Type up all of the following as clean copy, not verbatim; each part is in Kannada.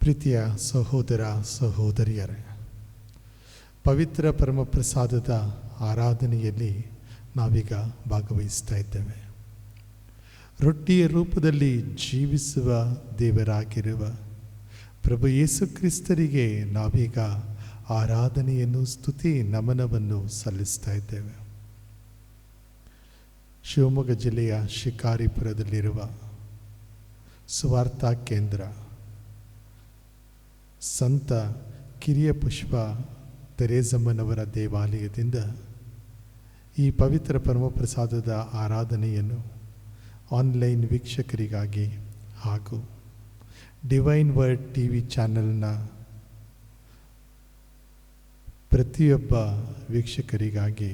ಪ್ರೀತಿಯ ಸಹೋದರ ಸಹೋದರಿಯರೇ, ಪವಿತ್ರ ಪರಮಪ್ರಸಾದದ ಆರಾಧನೆಯಲ್ಲಿ ನಾವೀಗ ಭಾಗವಹಿಸ್ತಾ ಇದ್ದೇವೆ. ರೊಟ್ಟಿಯ ರೂಪದಲ್ಲಿ ಜೀವಿಸುವ ದೇವರಾಗಿರುವ ಪ್ರಭು ಯೇಸು ಕ್ರಿಸ್ತರಿಗೆ ನಾವೀಗ ಆರಾಧನೆಯನ್ನು, ಸ್ತುತಿ ನಮನವನ್ನು ಸಲ್ಲಿಸ್ತಾ ಇದ್ದೇವೆ. ಶಿವಮೊಗ್ಗ ಜಿಲ್ಲೆಯ ಶಿಕಾರಿಪುರದಲ್ಲಿರುವ ಸುವಾರ್ಥ ಕೇಂದ್ರ ಸಂತ ಕಿರಿಯ ಪುಷ್ಪ ತೆರೇಸಮ್ಮನವರ ದೇವಾಲಯದಿಂದ ಈ ಪವಿತ್ರ ಪರಮಪ್ರಸಾದದ ಆರಾಧನೆಯನ್ನು ಆನ್ಲೈನ್ ವೀಕ್ಷಕರಿಗಾಗಿ ಹಾಗೂ ಡಿವೈನ್ ವರ್ಡ್ TV ಚಾನೆಲ್ನ ಪ್ರತಿಯೊಬ್ಬ ವೀಕ್ಷಕರಿಗಾಗಿ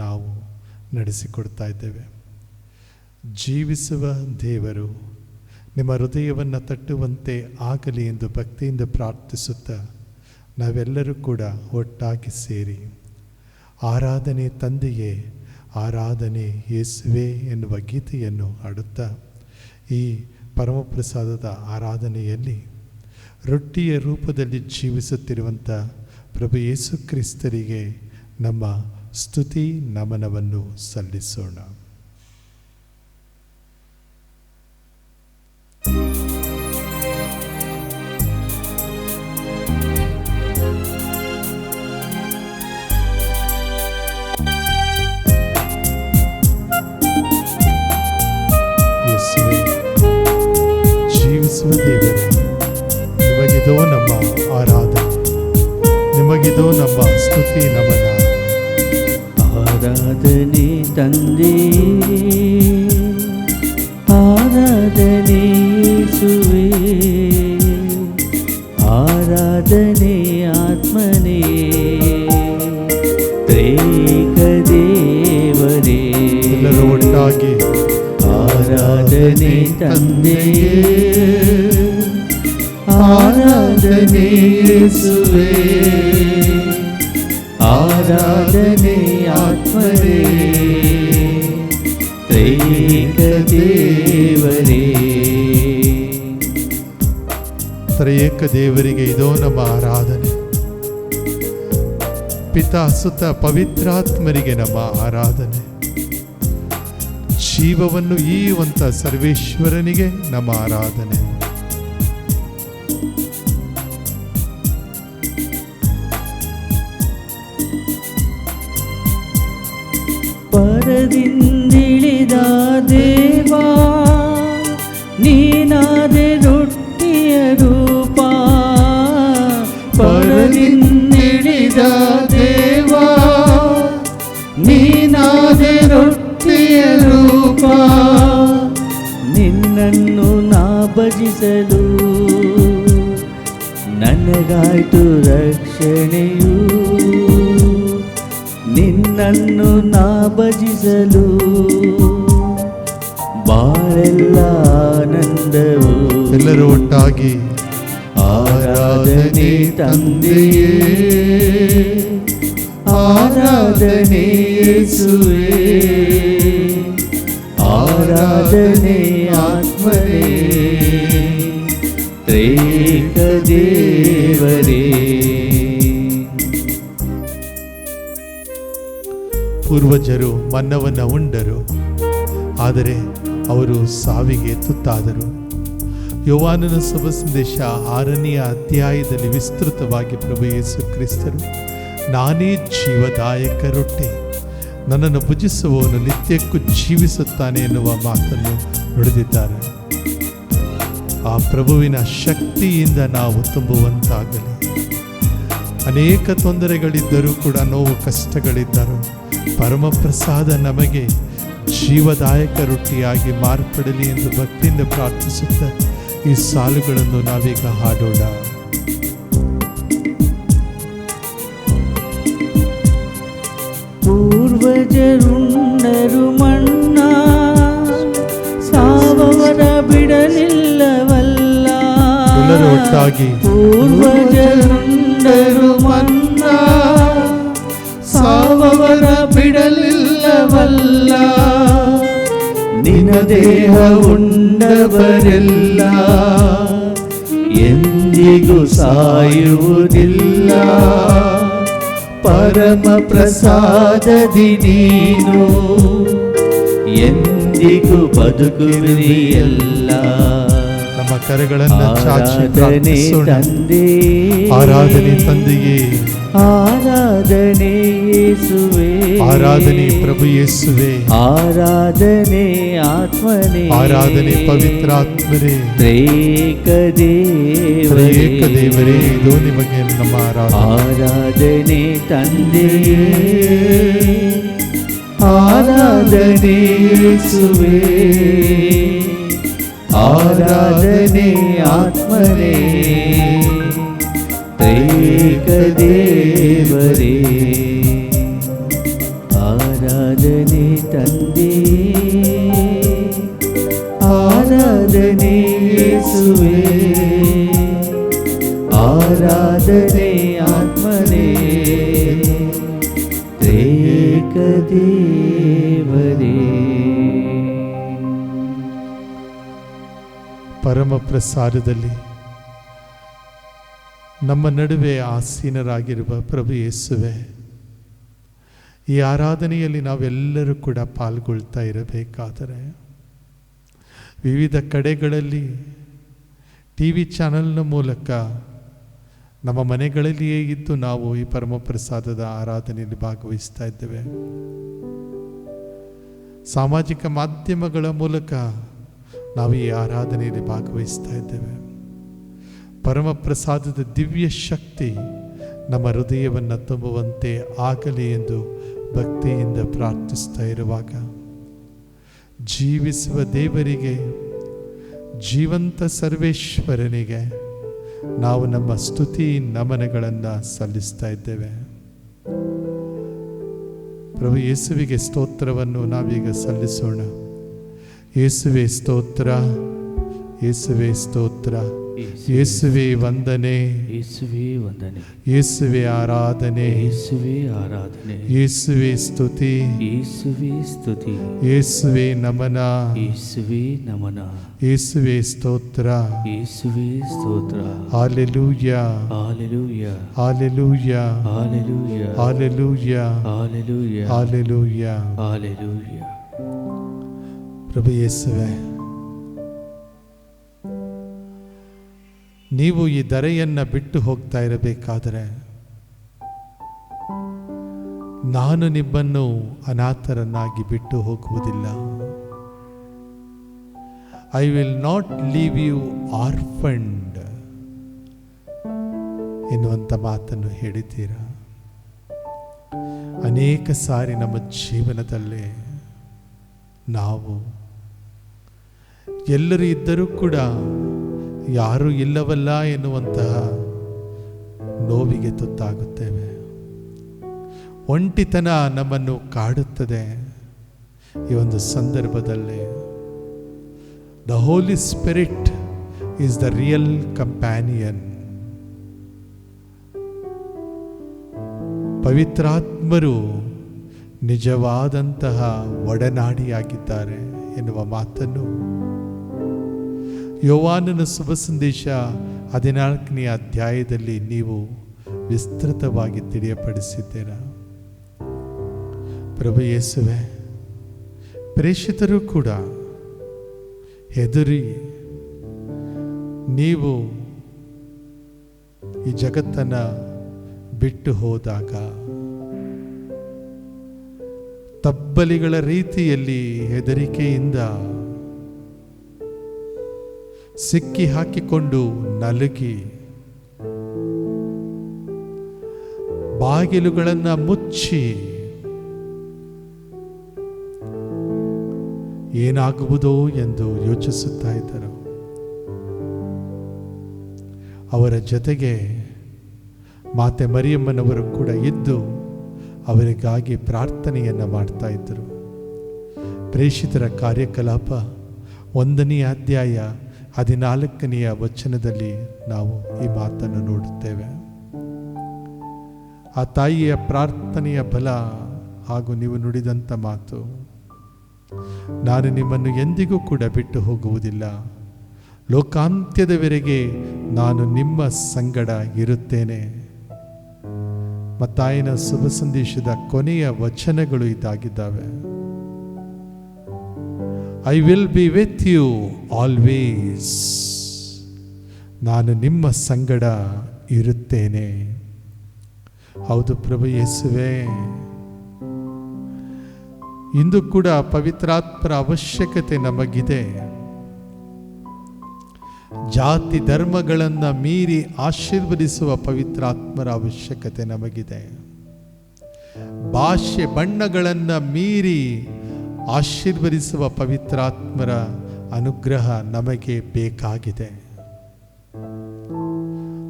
ನಾವು ನಡೆಸಿಕೊಡ್ತಾ ಇದ್ದೇವೆ. ಜೀವಿಸುವ ದೇವರು ನಿಮ್ಮ ಹೃದಯವನ್ನು ತಟ್ಟುವಂತೆ ಆಗಲಿ ಎಂದು ಭಕ್ತಿಯಿಂದ ಪ್ರಾರ್ಥಿಸುತ್ತಾ ನಾವೆಲ್ಲರೂ ಕೂಡ ಒಟ್ಟಾಗಿ ಸೇರಿ ಆರಾಧನೆ ತಂದೆಯೇ, ಆರಾಧನೆ ಯೇಸುವೆ ಎನ್ನುವ ಗೀತೆಯನ್ನು ಹಾಡುತ್ತಾ ಈ ಪರಮಪ್ರಸಾದದ ಆರಾಧನೆಯಲ್ಲಿ ರೊಟ್ಟಿಯ ರೂಪದಲ್ಲಿ ಜೀವಿಸುತ್ತಿರುವಂಥ ಪ್ರಭು ಯೇಸು ಕ್ರಿಸ್ತರಿಗೆ ನಮ್ಮ ಸ್ತುತಿ ನಮನವನ್ನು ಸಲ್ಲಿಸೋಣ. ಜೀವಿಸುವ ದೇವರೇ, ನಿಮಗಿದೋ ನಮ್ಮ ಆರಾಧನೆ, ನಿಮಗಿದೋ ನಮ್ಮ ಸ್ತುತಿ ನಮನ. ಆರಾಧನೆ ತಂದೆ, ಆರಾಧನೆ ಯೇಸುವೇ, ಆರಾಧನೆ ಆತ್ಮನೇ, ತ್ರೇಕ ದೇವರೇ. ಎಲ್ಲರೂ ಒಟ್ಟಾಗಿ ಆರಾಧನೆ ತಂದೆಯೇ, ಆರಾಧನೆ ಯೇಸುವೇ, ಆರಾಧನೆ ಆತ್ಮನೇ, ತ್ರೈಕ ದೇವರೇ. ತ್ರೈಕ ದೇವರಿಗೆ ಇದೋ ನಮ್ಮ ಆರಾಧನೆ. ಪಿತಾ ಸುತ ಪವಿತ್ರಾತ್ಮರಿಗೆ ನಮ್ಮ ಆರಾಧನೆ. ಜೀವವನ್ನು ಈಯುವಂಥ ಸರ್ವೇಶ್ವರನಿಗೆ ನಮ್ಮ ಆರಾಧನೆ. ಪರದಿಂದಿಳಿದ ದೇವಾ, ನೀನಾದೆ ರೊಟ್ಟಿಯ ರೂಪ. ಪರದಿಂದಿಳಿದ ದೇವಾ, ನೀನಾದೆ ರೊಟ್ಟಿಯ ರೂಪ. ನಿನ್ನನ್ನು ನಾ ಭಜಿಸಲು ನನಗಾಯ್ತು ರಕ್ಷಣೆಯು. ನಿನ್ನನ್ನು ನಾ ಭಜಿಸಲು ಬಾಳೆಲ್ಲ ಆನಂದವು. ಎಲ್ಲರೂ ಒಟ್ಟಾಗಿ ಆರಾಧನೆ ತಂದೆಯೇ, ಆರಾಧನೆ ಯೇಸುವೇ, ಆರಾಧನೆ ಆತ್ಮನೇ, ತ್ರೇಕ ದೇವರೇ. ಪೂರ್ವಜರು ಮನ್ನವನ್ನು ಉಂಡರು, ಆದರೆ ಅವರು ಸಾವಿಗೆ ತುತ್ತಾದರು. ಯೋಹಾನನ ಶುಭ ಸಂದೇಶ 6ನೇ ಅಧ್ಯಾಯದಲ್ಲಿ ವಿಸ್ತೃತವಾಗಿ ಪ್ರಭು ಯೇಸು ಕ್ರಿಸ್ತರು ನಾನೇ ಜೀವದಾಯಕ ರೊಟ್ಟಿ, ನನ್ನನ್ನು ಭುಜಿಸುವವನು ನಿತ್ಯಕ್ಕೂ ಜೀವಿಸುತ್ತಾನೆ ಎನ್ನುವ ಮಾತನ್ನು ನುಡಿದಿದ್ದಾರೆ. ಆ ಪ್ರಭುವಿನ ಶಕ್ತಿಯಿಂದ ನಾವು ತುಂಬುವಂತಾಗಲಿ. ಅನೇಕ ತೊಂದರೆಗಳಿದ್ದರೂ ಕೂಡ, ನೋವು ಕಷ್ಟಗಳಿದ್ದರೂ ಪರಮಪ್ರಸಾದ ನಮಗೆ ಜೀವದಾಯಕ ರೊಟ್ಟಿಯಾಗಿ ಮಾರ್ಪಡಲಿ ಎಂದು ಭಕ್ತಿಯಿಂದ ಪ್ರಾರ್ಥಿಸುತ್ತಾ ಈ ಸಾಲುಗಳನ್ನು ನಾವೀಗ ಹಾಡೋಣ. ಪೂರ್ವಜರುಂಡರು ಮಣ್ಣ, ಸಾವವರ ಬಿಡಲಿಲ್ಲವಲ್ಲ. ಎಲ್ಲರೂ ಒಟ್ಟಾಗಿ ಪೂರ್ವಜರುಂಡರು ಮಣ್ಣ, ಸಾವವರ ಬಿಡಲಿಲ್ಲವಲ್ಲ. ನಿನ್ನ ದೇಹ ಉಂಡವರೆಲ್ಲ ಎಂದಿಗೂ ಸಾಯುವುದಿಲ್ಲ. ಪರಮ ಪ್ರಸಾದದಿ ನೀನು ಎಂದಿಗೂ ಬದುಕುವಿರಿಯಲ್ಲ. ನಮ್ಮ ಕರೆಗಳನ್ನು ಚಾಚಿ ಆರಾಧನೆ ಪ್ರಾರ್ಥಿಸೋಣ. ತಂದೆ, ಆರಾಧನೆ ತಂದೆಯೇ, ಆರಾಧನೆ ಯೇಸುವೇ, ಆರಾಧನೆ ಪ್ರಭು ಯೇಸುವೆ, ಆರಾಧನೆ ಆತ್ಮನೇ, ಆರಾಧನೆ ಪವಿತ್ರಾತ್ಮರೇ, ತ್ರೇಕ ತ್ರಿಯೇಕ ದೇವರೇ, ಇದು ನಿಮಗೆ ನಮ್ಮ ಆರಾಧನೆ. ಆರಾಧನೆ ತಂದೆ, ಆರಾಧನೆ ಯೇಸುವೇ, ಆರಾಧನೆ ಆತ್ಮನೇ, ತ್ರೇಕ ದೇವರೇ. ಆರಾಧನೆ ತಂದೆ, ಆರಾಧನೆ ಯೇಸುವೇ, ಆರಾಧನೆ ಆತ್ಮನೇ, ತ್ರೇಕ ದೇವರೇ. ಪರಮ ಪ್ರಸಾದದಲ್ಲಿ ನಮ್ಮ ನಡುವೆ ಆಸೀನರಾಗಿರುವ ಪ್ರಭು ಯೇಸುವೆ, ಈ ಆರಾಧನೆಯಲ್ಲಿ ನಾವೆಲ್ಲರೂ ಕೂಡ ಪಾಲ್ಗೊಳ್ತಾ ಇರಬೇಕಾದರೆ ವಿವಿಧ ಕಡೆಗಳಲ್ಲಿ TV ಚಾನಲ್ನ ಮೂಲಕ ನಮ್ಮ ಮನೆಗಳಲ್ಲಿಯೇ ಇದ್ದು ನಾವು ಈ ಪರಮ ಪ್ರಸಾದದ ಆರಾಧನೆಯಲ್ಲಿ ಭಾಗವಹಿಸ್ತಾ ಇದ್ದೇವೆ. ಸಾಮಾಜಿಕ ಮಾಧ್ಯಮಗಳ ಮೂಲಕ ನಾವು ಈ ಆರಾಧನೆಯಲ್ಲಿ ಭಾಗವಹಿಸ್ತಾ ಇದ್ದೇವೆ. ಪರಮ ಪ್ರಸಾದದ ದಿವ್ಯ ಶಕ್ತಿ ನಮ್ಮ ಹೃದಯವನ್ನು ತುಂಬುವಂತೆ ಆಗಲಿ ಎಂದು ಭಕ್ತಿಯಿಂದ ಪ್ರಾರ್ಥಿಸ್ತಾ ಇರುವಾಗ, ಜೀವಿಸುವ ದೇವರಿಗೆ, ಜೀವಂತ ಸರ್ವೇಶ್ವರನಿಗೆ ನಾವು ನಮ್ಮ ಸ್ತುತಿ ನಮನಗಳನ್ನು ಸಲ್ಲಿಸ್ತಾ ಇದ್ದೇವೆ. ಪ್ರಭು ಯೇಸುವಿಗೆ ಸ್ತೋತ್ರವನ್ನು ನಾವೀಗ ಸಲ್ಲಿಸೋಣ. ಯೇಸುವೆ ಸ್ತೋತ್ರ, ಯೇಸುವೆ ಸ್ತೋತ್ರ, ಯೇಸುವೆ ವಂದನೆ, ಯೇಸುವೆ ವಂದನೆ, ಯೇಸುವೆ ಆರಾಧನೆ, ಯೇಸುವೆ ಆರಾಧನೆ, ಯೇಸುವೆ ಸ್ತುತಿ, ಯೇಸುವೆ ಸ್ತುತಿ, ಯೇಸುವೆ ನಮನ, ಯೇಸುವೆ ನಮನ, ಯೇಸುವೆ ಸ್ತೋತ್ರ, ಯೇಸುವೆ ಸ್ತೋತ್ರ. Hallelujah, hallelujah, hallelujah, hallelujah, hallelujah, hallelujah, hallelujah. Hallelujah. ಪ್ರಭು ಯೇಸುವೆ, ನೀವು ಈ ಧರೆಯನ್ನು ಬಿಟ್ಟು ಹೋಗ್ತಾ ಇರಬೇಕಾದರೆ ನಾನು ನಿಮ್ಮನ್ನು ಅನಾಥರನ್ನಾಗಿ ಬಿಟ್ಟು ಹೋಗುವುದಿಲ್ಲ. I will not leave you orphaned ಎನ್ನುವಂಥ ಮಾತನ್ನು ಹೇಳಿದ್ದೀರಾ. ಅನೇಕ ಸಾರಿ ನಮ್ಮ ಜೀವನದಲ್ಲಿ ನಾವು ಎಲ್ಲರೂ ಇದ್ದರೂ ಕೂಡ ಯಾರೂ ಇಲ್ಲವಲ್ಲ ಎನ್ನುವಂತಹ ನೋವಿಗೆ ತುತ್ತಾಗುತ್ತೇವೆ. ಒಂಟಿತನ ನಮ್ಮನ್ನು ಕಾಡುತ್ತದೆ. ಈ ಒಂದು ಸಂದರ್ಭದಲ್ಲಿ the holy spirit is the real companion. ಪವಿತ್ರಾತ್ಮರು ನಿಜವಾದಂತಹ ಒಡನಾಡಿಯಾಗಿದ್ದಾರೆ ಎನ್ನುವ ಮಾತನ್ನು ಯೋವಾನನ ಶುಭ ಸಂದೇಶ 14ನೇ ಅಧ್ಯಾಯದಲ್ಲಿ ನೀವು ವಿಸ್ತೃತವಾಗಿ ತಿಳಿಯಪಡಿಸಿದ್ದೀರಾ. ಪ್ರಭು ಯೇಸುವೆ, ಪ್ರೇಷಿತರು ಕೂಡ ಹೆದರಿ ನೀವು ಈ ಜಗತ್ತನ್ನು ಬಿಟ್ಟು ಹೋದಾಗ ತಬ್ಬಲಿಗಳ ರೀತಿಯಲ್ಲಿ ಹೆದರಿಕೆಯಿಂದ ಸಿಕ್ಕಿ ಹಾಕಿಕೊಂಡು ನಲುಗಿ ಬಾಗಿಲುಗಳನ್ನು ಮುಚ್ಚಿ ಏನಾಗುವುದೋ ಎಂದು ಯೋಚಿಸುತ್ತಾ ಇದ್ದರು. ಅವರ ಜೊತೆಗೆ ಮಾತೆ ಮರಿಯಮ್ಮನವರು ಕೂಡ ಇದ್ದು ಅವರಿಗಾಗಿ ಪ್ರಾರ್ಥನೆಯನ್ನು ಮಾಡ್ತಾ ಇದ್ದರು. ಪ್ರೇಷಿತರ ಕಾರ್ಯಕಲಾಪ 1ನೇ ಅಧ್ಯಾಯ 14ನೇ ವಚನದಲ್ಲಿ ನಾವು ಈ ಮಾತನ್ನು ನೋಡುತ್ತೇವೆ. ಆ ತಾಯಿಯ ಪ್ರಾರ್ಥನೆಯ ಬಲ ಹಾಗೂ ನೀವು ನುಡಿದಂಥ ಮಾತು, ನಾನು ನಿಮ್ಮನ್ನು ಎಂದಿಗೂ ಕೂಡ ಬಿಟ್ಟು ಹೋಗುವುದಿಲ್ಲ, ಲೋಕಾಂತ್ಯದವರೆಗೆ ನಾನು ನಿಮ್ಮ ಸಂಗಡ ಇರುತ್ತೇನೆ. ಮತ್ತಾಯನ ಶುಭ ಸಂದೇಶದ ಕೊನೆಯ ವಚನಗಳು ಇದಾಗಿದ್ದಾವೆ. I will be with you always. ನಾನು ನಿಮ್ಮ ಸಂಗಡ ಇರುತ್ತೇನೆ. ಹೌದು ಪ್ರಭು ಯೇಸುವೆ, ಇಂದು ಕೂಡ ಪವಿತ್ರಾತ್ಮರ ಅವಶ್ಯಕತೆ ನಮಗಿದೆ. ಜಾತಿ ಧರ್ಮಗಳನ್ನು ಮೀರಿ ಆಶೀರ್ವದಿಸುವ ಪವಿತ್ರಾತ್ಮರ ಅವಶ್ಯಕತೆ ನಮಗಿದೆ. ಭಾಷೆ ಬಣ್ಣಗಳನ್ನು ಮೀರಿ ಆಶೀರ್ವದಿಸುವ ಪವಿತ್ರಾತ್ಮರ ಅನುಗ್ರಹ ನಮಗೆ ಬೇಕಾಗಿದೆ.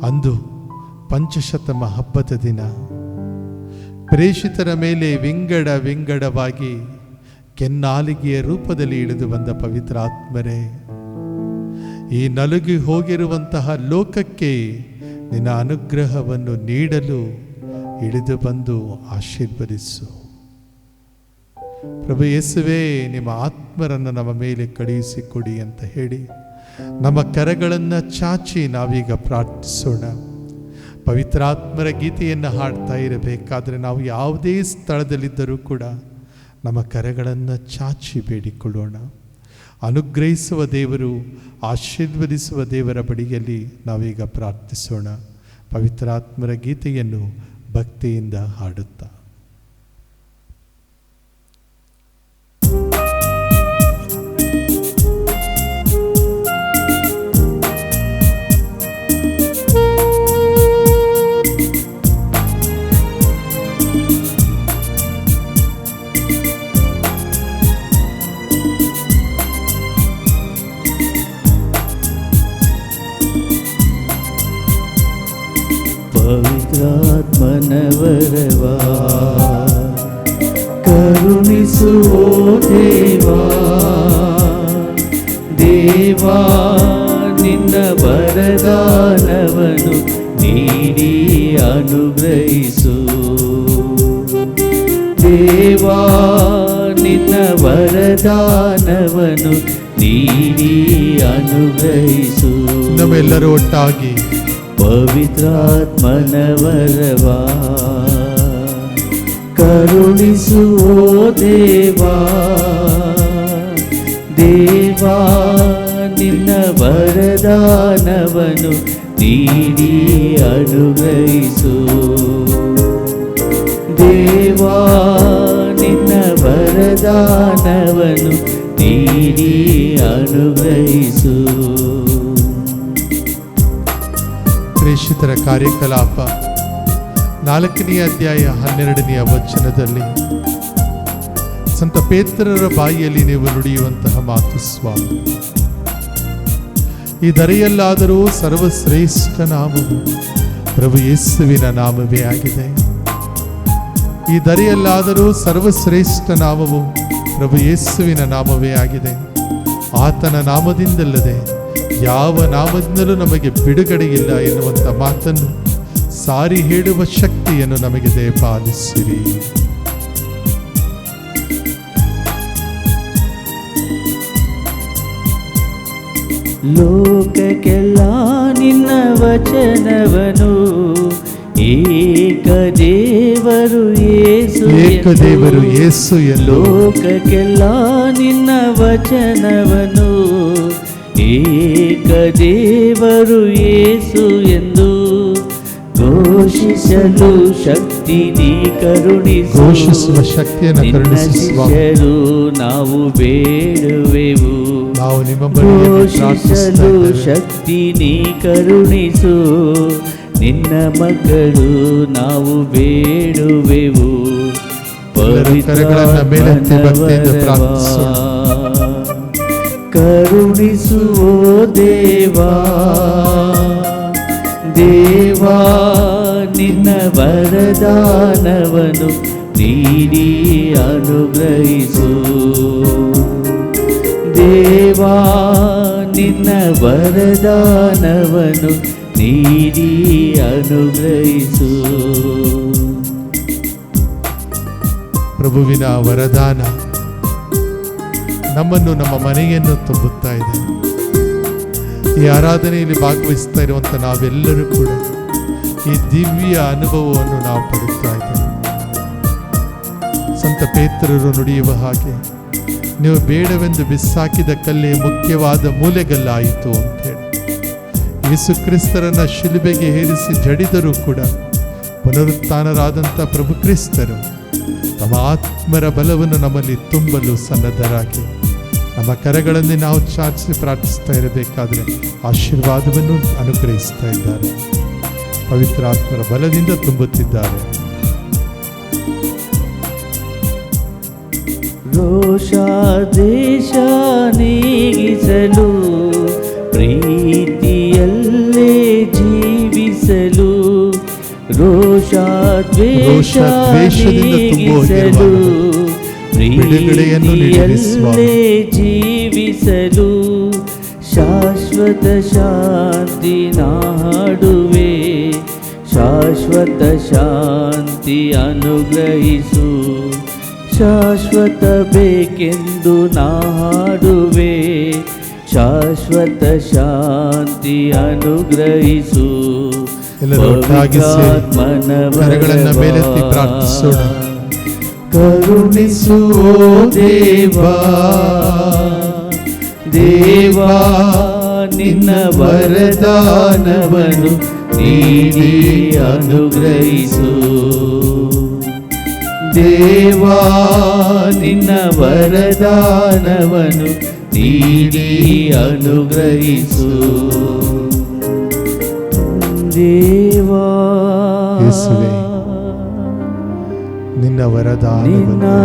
ಅಂದು ಪಂಚಶತಮ ಹಬ್ಬದ ದಿನ ಪ್ರೇಷಿತರ ಮೇಲೆ ವಿಂಗಡವಾಗಿ ಕೆನ್ನಾಲಿಗೆಯ ರೂಪದಲ್ಲಿ ಇಳಿದು ಬಂದ ಪವಿತ್ರಾತ್ಮರೇ, ಈ ನಲುಗಿ ಹೋಗಿರುವಂತಹ ಲೋಕಕ್ಕೆ ನಿನ್ನ ಅನುಗ್ರಹವನ್ನು ನೀಡಲು ಇಳಿದು ಬಂದು ಆಶೀರ್ವದಿಸು. ಪ್ರಭು ಯೇಸುವೇ, ನಿಮ್ಮ ಆತ್ಮರನ್ನು ನಮ್ಮ ಮೇಲೆ ಕಳುಹಿಸಿಕೊಡಿ ಅಂತ ಹೇಳಿ ನಮ್ಮ ಕರಗಳನ್ನು ಚಾಚಿ ನಾವೀಗ ಪ್ರಾರ್ಥಿಸೋಣ. ಪವಿತ್ರಾತ್ಮರ ಗೀತೆಯನ್ನು ಹಾಡ್ತಾ ಇರಬೇಕಾದ್ರೆ ನಾವು ಯಾವುದೇ ಸ್ಥಳದಲ್ಲಿದ್ದರೂ ಕೂಡ ನಮ್ಮ ಕರಗಳನ್ನು ಚಾಚಿ ಬೇಡಿಕೊಳ್ಳೋಣ. ಅನುಗ್ರಹಿಸುವ ದೇವರು, ಆಶೀರ್ವದಿಸುವ ದೇವರ ಬಳಿಯಲ್ಲಿ ನಾವೀಗ ಪ್ರಾರ್ಥಿಸೋಣ. ಪವಿತ್ರಾತ್ಮರ ಗೀತೆಯನ್ನು ಭಕ್ತಿಯಿಂದ ಹಾಡುತ್ತಾ ಪವಿತ್ರಾತ್ಮನವರವಾ ಕರುಣಿಸುವೋ ದೇವಾ, ದೇವಾ ನಿನ್ನ ವರದಾನವನ್ನು ನೀಡಿ ಅನುಗ್ರಹಿಸು. ದೇವಾ ನಿನ್ನ ವರದಾನವನ್ನು ನೀಡಿ ಅನುಗ್ರಹಿಸು. ನಾವೆಲ್ಲರೂ ಒಟ್ಟಾಗಿ ಪವಿತ್ರಾತ್ಮನವರವಾ ಕರುಣಿಸುವೋ ದೇವಾ, ದೇವಾ ನಿನ್ನ ವರದಾನವನ್ನು ನೀಡಿ ಅನುಗ್ರಹಿಸು. ದೇವಾ ನಿನ್ನ ವರದಾನವನ್ನು ನೀಡಿ ಅನುಗ್ರಹಿಸು. ಪ್ರೇಷಿತರ ಕಾರ್ಯಕಲಾಪ 4ನೇ ಅಧ್ಯಾಯ 12ನೇ ವಚನದಲ್ಲಿ ಸಂತ ಪೇತ್ರರ ಬಾಯಿಯಲ್ಲಿ ನೀವು ನುಡಿಯುವಂತಹ ಮಾತು, ಸ್ವಾಮಿ, ಈ ಧರೆಯಲ್ಲಾದರೂ ಸರ್ವಶ್ರೇಷ್ಠ ನಾಮವು ಪ್ರಭು ಯೇಸುವಿನ ನಾಮವೇ ಆಗಿದೆ. ಈ ಧರೆಯಲ್ಲಾದರೂ ಸರ್ವಶ್ರೇಷ್ಠ ನಾಮವು ಪ್ರಭು ಯೇಸುವಿನ ನಾಮವೇ ಆಗಿದೆ. ಆತನ ನಾಮದಿಂದಲ್ಲದೆ ಯಾವ ನಾಮದಿಂದಲೂ ನಮಗೆ ಬಿಡುಗಡೆಯಿಲ್ಲ ಎನ್ನುವಂಥ ಮಾತನ್ನು ಸಾರಿ ಹೇಳುವ ಶಕ್ತಿಯನ್ನು ನಮಗೆ ದಯಪಾಲಿಸಿರಿ. ಲೋಕಕ್ಕೆಲ್ಲ ನಿನ್ನ ವಚನವನು ಏಕದೇವರು ಯೇಸು ಲೋಕಕ್ಕೆಲ್ಲ ನಿನ್ನ ವಚನವನು ಏಕದೇವರು ಯೇಸು ಎಂದು ಘೋಷಿಸಲು ಶಕ್ತಿ ನೀ ಕರುಣಿಸು. ಘೋಷಿಸುವ ಶಕ್ತಿಯನ್ನು ಕರುಣಿಸಲು ನಾವು ಬೇಡುವೆವು. ಘೋಷಿಸಲು ಶಕ್ತಿ ನೀ ಕರುಣಿಸು. ನಿನ್ನ ಮಕ್ಕಳು ನಾವು ಬೇಡುವೆವು. ಪವಿತ್ರಾತ್ಮನವರವಾ ಕರುಣಿಸುವೋ ದೇವಾ, ದೇವಾ ನಿನ್ನ ವರದಾನವನ್ನು ನೀಡಿ ಅನುಗ್ರಹಿಸು. ದೇವಾ ನಿನ್ನ ವರದಾನವನ್ನು ನೀಡಿ ಅನುಗ್ರಹಿಸು. ಪ್ರಭುವಿನ ವರದಾನ ನಮ್ಮನ್ನು, ನಮ್ಮ ಮನೆಯನ್ನು ತುಂಬುತ್ತಾ ಇದೆ. ಈ ಆರಾಧನೆಯಲ್ಲಿ ಭಾಗವಹಿಸ್ತಾ ಇರುವಂಥ ನಾವೆಲ್ಲರೂ ಕೂಡ ಈ ದಿವ್ಯ ಅನುಭವವನ್ನು ನಾವು ಪಡುತ್ತಾ ಇದ್ದೇವೆ. ಸಂತ ಪೇತ್ರರು ನುಡಿಯುವ ಹಾಗೆ, ನೀವು ಬೇಡವೆಂದು ಬಿಸಾಕಿದ ಕಲ್ಲೇ ಮುಖ್ಯವಾದ ಮೂಲೆಗಲ್ಲಾಯಿತು ಅಂತ ಹೇಳಿ ಯೇಸು ಕ್ರಿಸ್ತರನ್ನ ಶಿಲುಬೆಗೆ ಏರಿಸಿ ಜಡಿದರೂ ಕೂಡ ಪುನರುತ್ಥಾನರಾದಂಥ ಪ್ರಭು ಕ್ರಿಸ್ತರು ತಮ್ಮ ಆತ್ಮರ ಬಲವನ್ನು ನಮ್ಮಲ್ಲಿ ತುಂಬಲು ಸನ್ನದ್ಧರಾಗಿ ನಮ್ಮ ಕರಗಳಲ್ಲಿ ನಾವು ಚಾಚಿಸಿ ಪ್ರಾರ್ಥಿಸ್ತಾ ಇರಬೇಕಾದ್ರೆ ಆಶೀರ್ವಾದವನ್ನು ಅನುಗ್ರಹಿಸ್ತಾ ಇದ್ದಾರೆ. ಪವಿತ್ರ ಆತ್ಮರ ಬಲದಿಂದ ತುಂಬುತ್ತಿದ್ದಾರೆ. ರೋಷ ದ್ವೇಷ ನೀಗಿಸಲು, ಪ್ರೀತಿಯಲ್ಲೇ ಜೀವಿಸಲು, ರೋಷ ದ್ವೇಷ ನೀಗಿಸಲು, ಪ್ರೀತಿಯಲ್ಲೇ ಜೀವಿಸಲು, ಶಾಶ್ವತ ಶಾಂತಿ ನಾಡುವೆ, ಶಾಶ್ವತ ಶಾಂತಿ ಅನುಗ್ರಹಿಸು, ಶಾಶ್ವತ ಬೇಕೆಂದು ನಾಡುವೆ, ಶಾಶ್ವತ ಶಾಂತಿ ಅನುಗ್ರಹಿಸು. ಕರಗಳನ್ನು ಮೇಲೆತ್ತಿ ಪ್ರಾರ್ಥಿಸೋಣ. ಕರುಣಿಸು ದೇವಾ, ದೇವಾ ನಿನ್ನ ವರದಾನವನ್ನು ನೀಡಿ ಅನುಗ್ರಹಿಸು, ದೇವಾ ನಿನ್ನ ವರದಾನವನ್ನು ನೀಡಿ ಅನುಗ್ರಹಿಸು. ದೇವಾ ನಿನ್ನ ವರದಾನವನ್ನು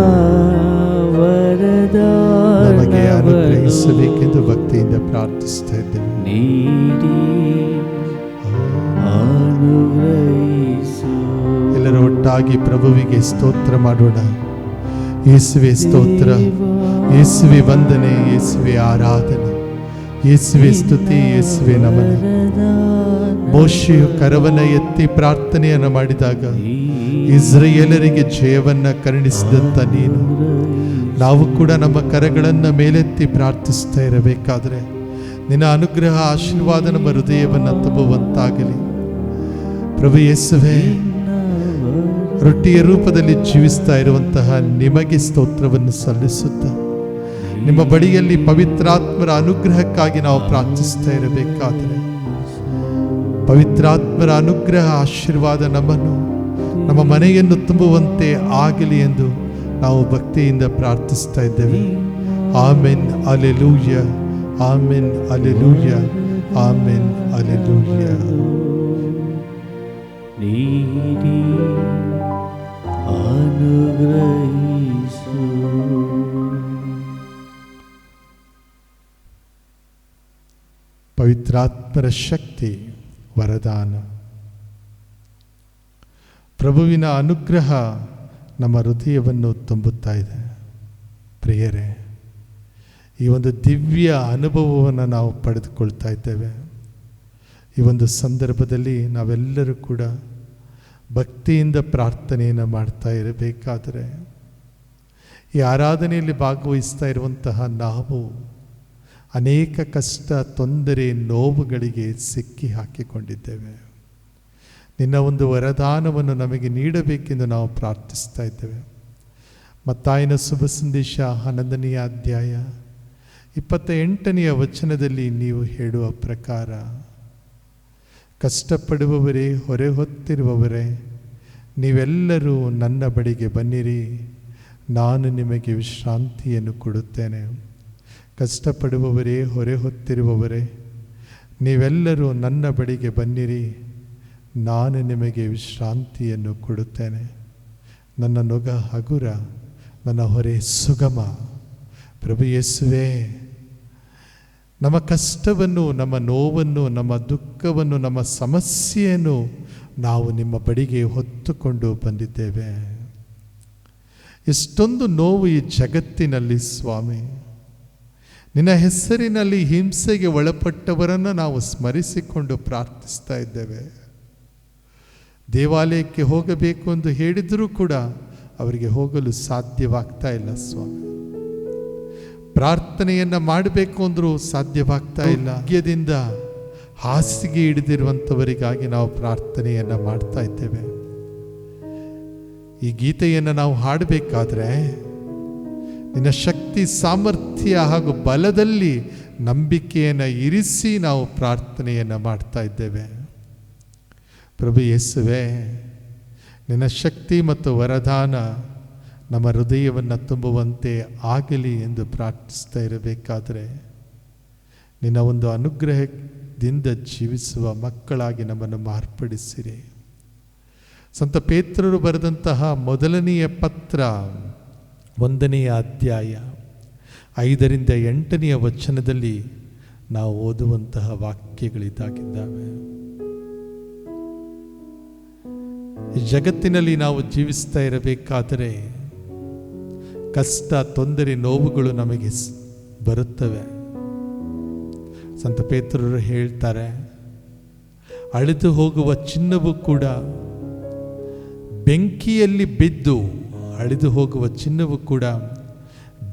ನಮಗೆ ಅನುಗ್ರಹಿಸಬೇಕೆಂದು ಭಕ್ತಿಯಿಂದ ಪ್ರಾರ್ಥಿಸ್ತಾ ಇದ್ದೇವೆ. ನೀಡಿ ಅನುಗ್ರಹಿಸು. ಎಲ್ಲರೂ ಒಟ್ಟಾಗಿ ಪ್ರಭುವಿಗೆ ಸ್ತೋತ್ರ ಮಾಡೋಣ. ಯೇಸುವೆ ಸ್ತೋತ್ರ, ಯೇಸುವೆ ವಂದನೆ, ಯೇಸುವೆ ಆರಾಧನೆ, ಯೇಸುವೆ ಸ್ತುತಿ, ಯೇಸುವೆ ನಮನ. ಮೋಶೆಯು ಕರವನ್ನ ಎತ್ತಿ ಪ್ರಾರ್ಥನೆಯನ್ನು ಮಾಡಿದಾಗ ಇಸ್ರಾಯೇಲರಿಗೆ ಜಯವನ್ನ ಕರುಣಿಸಿದಂತ ನೀನು, ನಾವು ಕೂಡ ನಮ್ಮ ಕರಗಳನ್ನ ಮೇಲೆತ್ತಿ ಪ್ರಾರ್ಥಿಸ್ತಾ ಇರಬೇಕಾದ್ರೆ ನಿನ್ನ ಅನುಗ್ರಹ ಆಶೀರ್ವಾದ ನಮ್ಮ ಹೃದಯವನ್ನು ತುಂಬುವಂತಾಗಲಿ. ಪ್ರಭು ಯೇಸುವೆ, ರೊಟ್ಟಿಯ ರೂಪದಲ್ಲಿ ಜೀವಿಸ್ತಾ ಇರುವಂತಹ ನಿಮಗೆ ಸ್ತೋತ್ರವನ್ನು ಸಲ್ಲಿಸುತ್ತಾ ನಿಮ್ಮ ಬಳಿಯಲ್ಲಿ ಪವಿತ್ರಾತ್ಮರ ಅನುಗ್ರಹಕ್ಕಾಗಿ ನಾವು ಪ್ರಾರ್ಥಿಸ್ತಾ ಇರಬೇಕಾದರೆ ಪವಿತ್ರಾತ್ಮರ ಅನುಗ್ರಹ ಆಶೀರ್ವಾದ ನಮ್ಮನ್ನು, ನಮ್ಮ ಮನೆಯನ್ನು ತುಂಬುವಂತೆ ಆಗಲಿ ಎಂದು ನಾವು ಭಕ್ತಿಯಿಂದ ಪ್ರಾರ್ಥಿಸ್ತಾ ಇದ್ದೇವೆ. Amen, alleluia, amen, alleluia, amen, alleluia. ನೀಡಿ ಅನುಗ್ರಹಿಸು. ಪವಿತ್ರಾತ್ಮರ ಶಕ್ತಿ, ವರದಾನ, ಪ್ರಭುವಿನ ಅನುಗ್ರಹ ನಮ್ಮ ಹೃದಯವನ್ನು ತುಂಬುತ್ತಾ ಇದೆ. ಪ್ರಿಯರೇ, ಈ ಒಂದು ದಿವ್ಯ ಅನುಭವವನ್ನು ನಾವು ಪಡೆದುಕೊಳ್ತಾ ಇದ್ದೇವೆ. ಈ ಒಂದು ಸಂದರ್ಭದಲ್ಲಿ ನಾವೆಲ್ಲರೂ ಕೂಡ ಭಕ್ತಿಯಿಂದ ಪ್ರಾರ್ಥನೆಯನ್ನು ಮಾಡ್ತಾ ಇರಬೇಕಾದರೆ ಈ ಆರಾಧನೆಯಲ್ಲಿ ಭಾಗವಹಿಸ್ತಾ ಇರುವಂತಹ ನಾವು ಅನೇಕ ಕಷ್ಟ, ತೊಂದರೆ, ನೋವುಗಳಿಗೆ ಸಿಕ್ಕಿ ಹಾಕಿಕೊಂಡಿದ್ದೇವೆ. ನಿನ್ನ ಒಂದು ವರದಾನವನ್ನು ನಮಗೆ ನೀಡಬೇಕೆಂದು ನಾವು ಪ್ರಾರ್ಥಿಸ್ತಾ ಇದ್ದೇವೆ. ಮತ್ತಾಯನ ಶುಭ ಸಂದೇಶ 11ನೇ ಅಧ್ಯಾಯ 28ನೇ ವಚನದಲ್ಲಿ ನೀವು ಹೇಳುವ ಪ್ರಕಾರ, ಕಷ್ಟಪಡುವವರೇ, ಹೊರೆ ಹೊತ್ತಿರುವವರೇ, ನೀವೆಲ್ಲರೂ ನನ್ನ ಬಳಿಗೆ ಬನ್ನಿರಿ, ನಾನು ನಿಮಗೆ ವಿಶ್ರಾಂತಿಯನ್ನು ಕೊಡುತ್ತೇನೆ. ಕಷ್ಟಪಡುವವರೇ, ಹೊರೆ ಹೊತ್ತಿರುವವರೇ, ನೀವೆಲ್ಲರೂ ನನ್ನ ಬಳಿಗೆ ಬನ್ನಿರಿ, ನಾನು ನಿಮಗೆ ವಿಶ್ರಾಂತಿಯನ್ನು ಕೊಡುತ್ತೇನೆ. ನನ್ನ ನೊಗ ಹಗುರ, ನನ್ನ ಹೊರೆ ಸುಗಮ. ಪ್ರಭು ಯೇಸುವೇ, ನಮ್ಮ ಕಷ್ಟವನ್ನು, ನಮ್ಮ ನೋವನ್ನು, ನಮ್ಮ ದುಃಖವನ್ನು, ನಮ್ಮ ಸಮಸ್ಯೆಯನ್ನು ನಾವು ನಿಮ್ಮ ಬಳಿಗೆ ಹೊತ್ತುಕೊಂಡು ಬಂದಿದ್ದೇವೆ. ಎಷ್ಟೊಂದು ನೋವು ಈ ಜಗತ್ತಿನಲ್ಲಿ ಸ್ವಾಮಿ. ನಿನ್ನ ಹೆಸರಿನಲ್ಲಿ ಹಿಂಸೆಗೆ ಒಳಪಟ್ಟವರನ್ನು ನಾವು ಸ್ಮರಿಸಿಕೊಂಡು ಪ್ರಾರ್ಥಿಸ್ತಾ ಇದ್ದೇವೆ. ದೇವಾಲಯಕ್ಕೆ ಹೋಗಬೇಕು ಎಂದು ಹೇಳಿದರೂ ಕೂಡ ಅವರಿಗೆ ಹೋಗಲು ಸಾಧ್ಯವಾಗ್ತಾ ಇಲ್ಲ ಸ್ವಾಮಿ. ಪ್ರಾರ್ಥನೆಯನ್ನು ಮಾಡಬೇಕು ಅಂದರೂ ಸಾಧ್ಯವಾಗ್ತಾ ಇಲ್ಲ. ಭಾಗ್ಯದಿಂದ ಹಾಸಿಗೆ ಹಿಡಿದಿರುವಂಥವರಿಗಾಗಿ ನಾವು ಪ್ರಾರ್ಥನೆಯನ್ನು ಮಾಡ್ತಾ ಇದ್ದೇವೆ. ಈ ಗೀತೆಯನ್ನು ನಾವು ಹಾಡಬೇಕಾದ್ರೆ ನಿನ್ನ ಶಕ್ತಿ ಸಾಮರ್ಥ್ಯ ಹಾಗೂ ಬಲದಲ್ಲಿ ನಂಬಿಕೆಯನ್ನು ಇರಿಸಿ ನಾವು ಪ್ರಾರ್ಥನೆಯನ್ನು ಮಾಡ್ತಾ ಇದ್ದೇವೆ. ಪ್ರಭು ಯೇಸುವೆ, ನಿನ್ನ ಶಕ್ತಿ ಮತ್ತು ವರದಾನ ನಮ್ಮ ಹೃದಯವನ್ನು ತುಂಬುವಂತೆ ಆಗಲಿ ಎಂದು ಪ್ರಾರ್ಥಿಸ್ತಾ ಇರಬೇಕಾದರೆ ನಿನ್ನ ಒಂದು ಅನುಗ್ರಹದಿಂದ ಜೀವಿಸುವ ಮಕ್ಕಳಾಗಿ ನಮ್ಮನ್ನು ಮಾರ್ಪಡಿಸಿರಿ. ಸಂತ ಪೇತ್ರರು ಬರೆದಂತಹ ಮೊದಲನೆಯ ಪತ್ರ 1ನೇ ಅಧ್ಯಾಯ 5-8 ವಚನದಲ್ಲಿ ನಾವು ಓದುವಂತಹ ವಾಕ್ಯಗಳಿದ್ದಾಗಿದ್ದಾವೆ. ಈ ಜಗತ್ತಿನಲ್ಲಿ ನಾವು ಜೀವಿಸ್ತಾ ಇರಬೇಕಾದರೆ ಕಷ್ಟ, ತೊಂದರೆ, ನೋವುಗಳು ನಮಗೆ ಬರುತ್ತವೆ. ಸಂತ ಪೇತ್ರರು ಹೇಳ್ತಾರೆ, ಅಳಿದು ಹೋಗುವ ಚಿನ್ನವು ಕೂಡ ಬೆಂಕಿಯಲ್ಲಿ ಬಿದ್ದು, ಅಳಿದು ಹೋಗುವ ಚಿನ್ನವು ಕೂಡ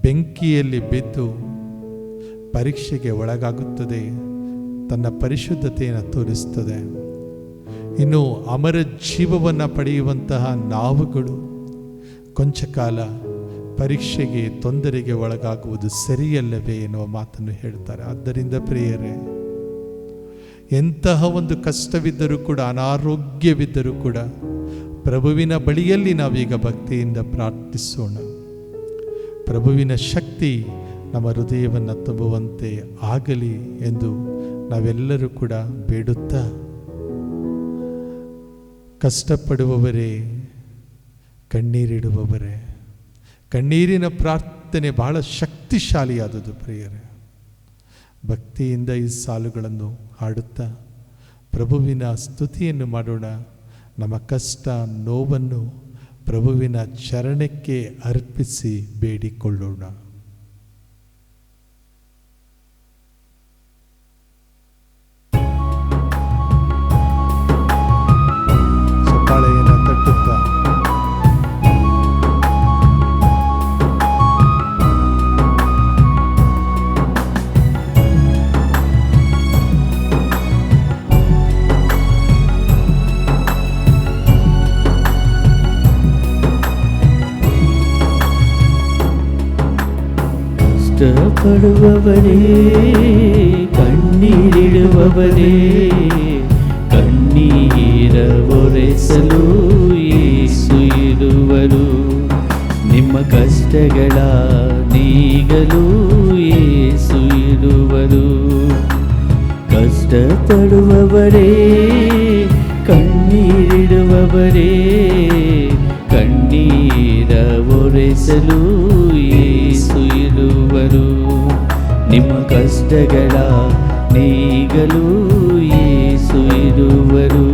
ಬೆಂಕಿಯಲ್ಲಿ ಬಿದ್ದು ಪರೀಕ್ಷೆಗೆ ಒಳಗಾಗುತ್ತದೆ, ತನ್ನ ಪರಿಶುದ್ಧತೆಯನ್ನು ತೋರಿಸ್ತದೆ. ಇನ್ನು ಅಮರ ಜೀವವನ್ನು ಪಡೆಯುವಂತಹ ನಾವುಗಳು ಕೊಂಚ ಕಾಲ ಪರೀಕ್ಷೆಗೆ, ತೊಂದರೆಗೆ ಒಳಗಾಗುವುದು ಸರಿಯಲ್ಲವೇ ಎನ್ನುವ ಮಾತನ್ನು ಹೇಳ್ತಾರೆ. ಆದ್ದರಿಂದ ಪ್ರಿಯರೇ, ಎಂತಹ ಒಂದು ಕಷ್ಟವಿದ್ದರೂ ಕೂಡ, ಅನಾರೋಗ್ಯವಿದ್ದರೂ ಕೂಡ ಪ್ರಭುವಿನ ಬಳಿಯಲ್ಲಿ ನಾವೀಗ ಭಕ್ತಿಯಿಂದ ಪ್ರಾರ್ಥಿಸೋಣ. ಪ್ರಭುವಿನ ಶಕ್ತಿ ನಮ್ಮ ಹೃದಯವನ್ನು ತುಂಬುವಂತೆ ಆಗಲಿ ಎಂದು ನಾವೆಲ್ಲರೂ ಕೂಡ ಬೇಡುತ್ತಾ, ಕಷ್ಟಪಡುವವರೇ, ಕಣ್ಣೀರಿಡುವವರೇ, ಕಣ್ಣೀರಿನ ಪ್ರಾರ್ಥನೆ ಬಹಳ ಶಕ್ತಿಶಾಲಿಯಾದದ್ದು ಪ್ರಿಯರೇ. ಭಕ್ತಿಯಿಂದ ಈ ಸಾಲುಗಳನ್ನು ಹಾಡುತ್ತಾ ಪ್ರಭುವಿನ ಸ್ತುತಿಯನ್ನು ಮಾಡೋಣ. ನಮ್ಮ ಕಷ್ಟ, ನೋವನ್ನು ಪ್ರಭುವಿನ ಚರಣಕ್ಕೆ ಅರ್ಪಿಸಿ ಬೇಡಿಕೊಳ್ಳೋಣ. ಚಪ್ಪಾಳೆಯನ್ನು ತಟ್ಟುತ್ತಾ ಕಷ್ಟಪಡುವವರೇ, ಕಣ್ಣೀರಿಡುವವರೇ, ಕಣ್ಣೀರ ಒರೆಸಲು ಯೇಸು ಇರುವರು. ನಿಮ್ಮ ಕಷ್ಟಗಳ ನೀಗಲು ಯೇಸು ಇರುವರು. ಕಷ್ಟಪಡುವವರೇ, ಕಣ್ಣೀರಿಡುವವರೇ, ಕಣ್ಣೀರ ಒರೆಸಲು ಯೇಸು ಇರುವರು. ನಿಮ್ಮ ಕಷ್ಟಗಳ ನೀಗಲು ಯೇಸು ಇರುವರು.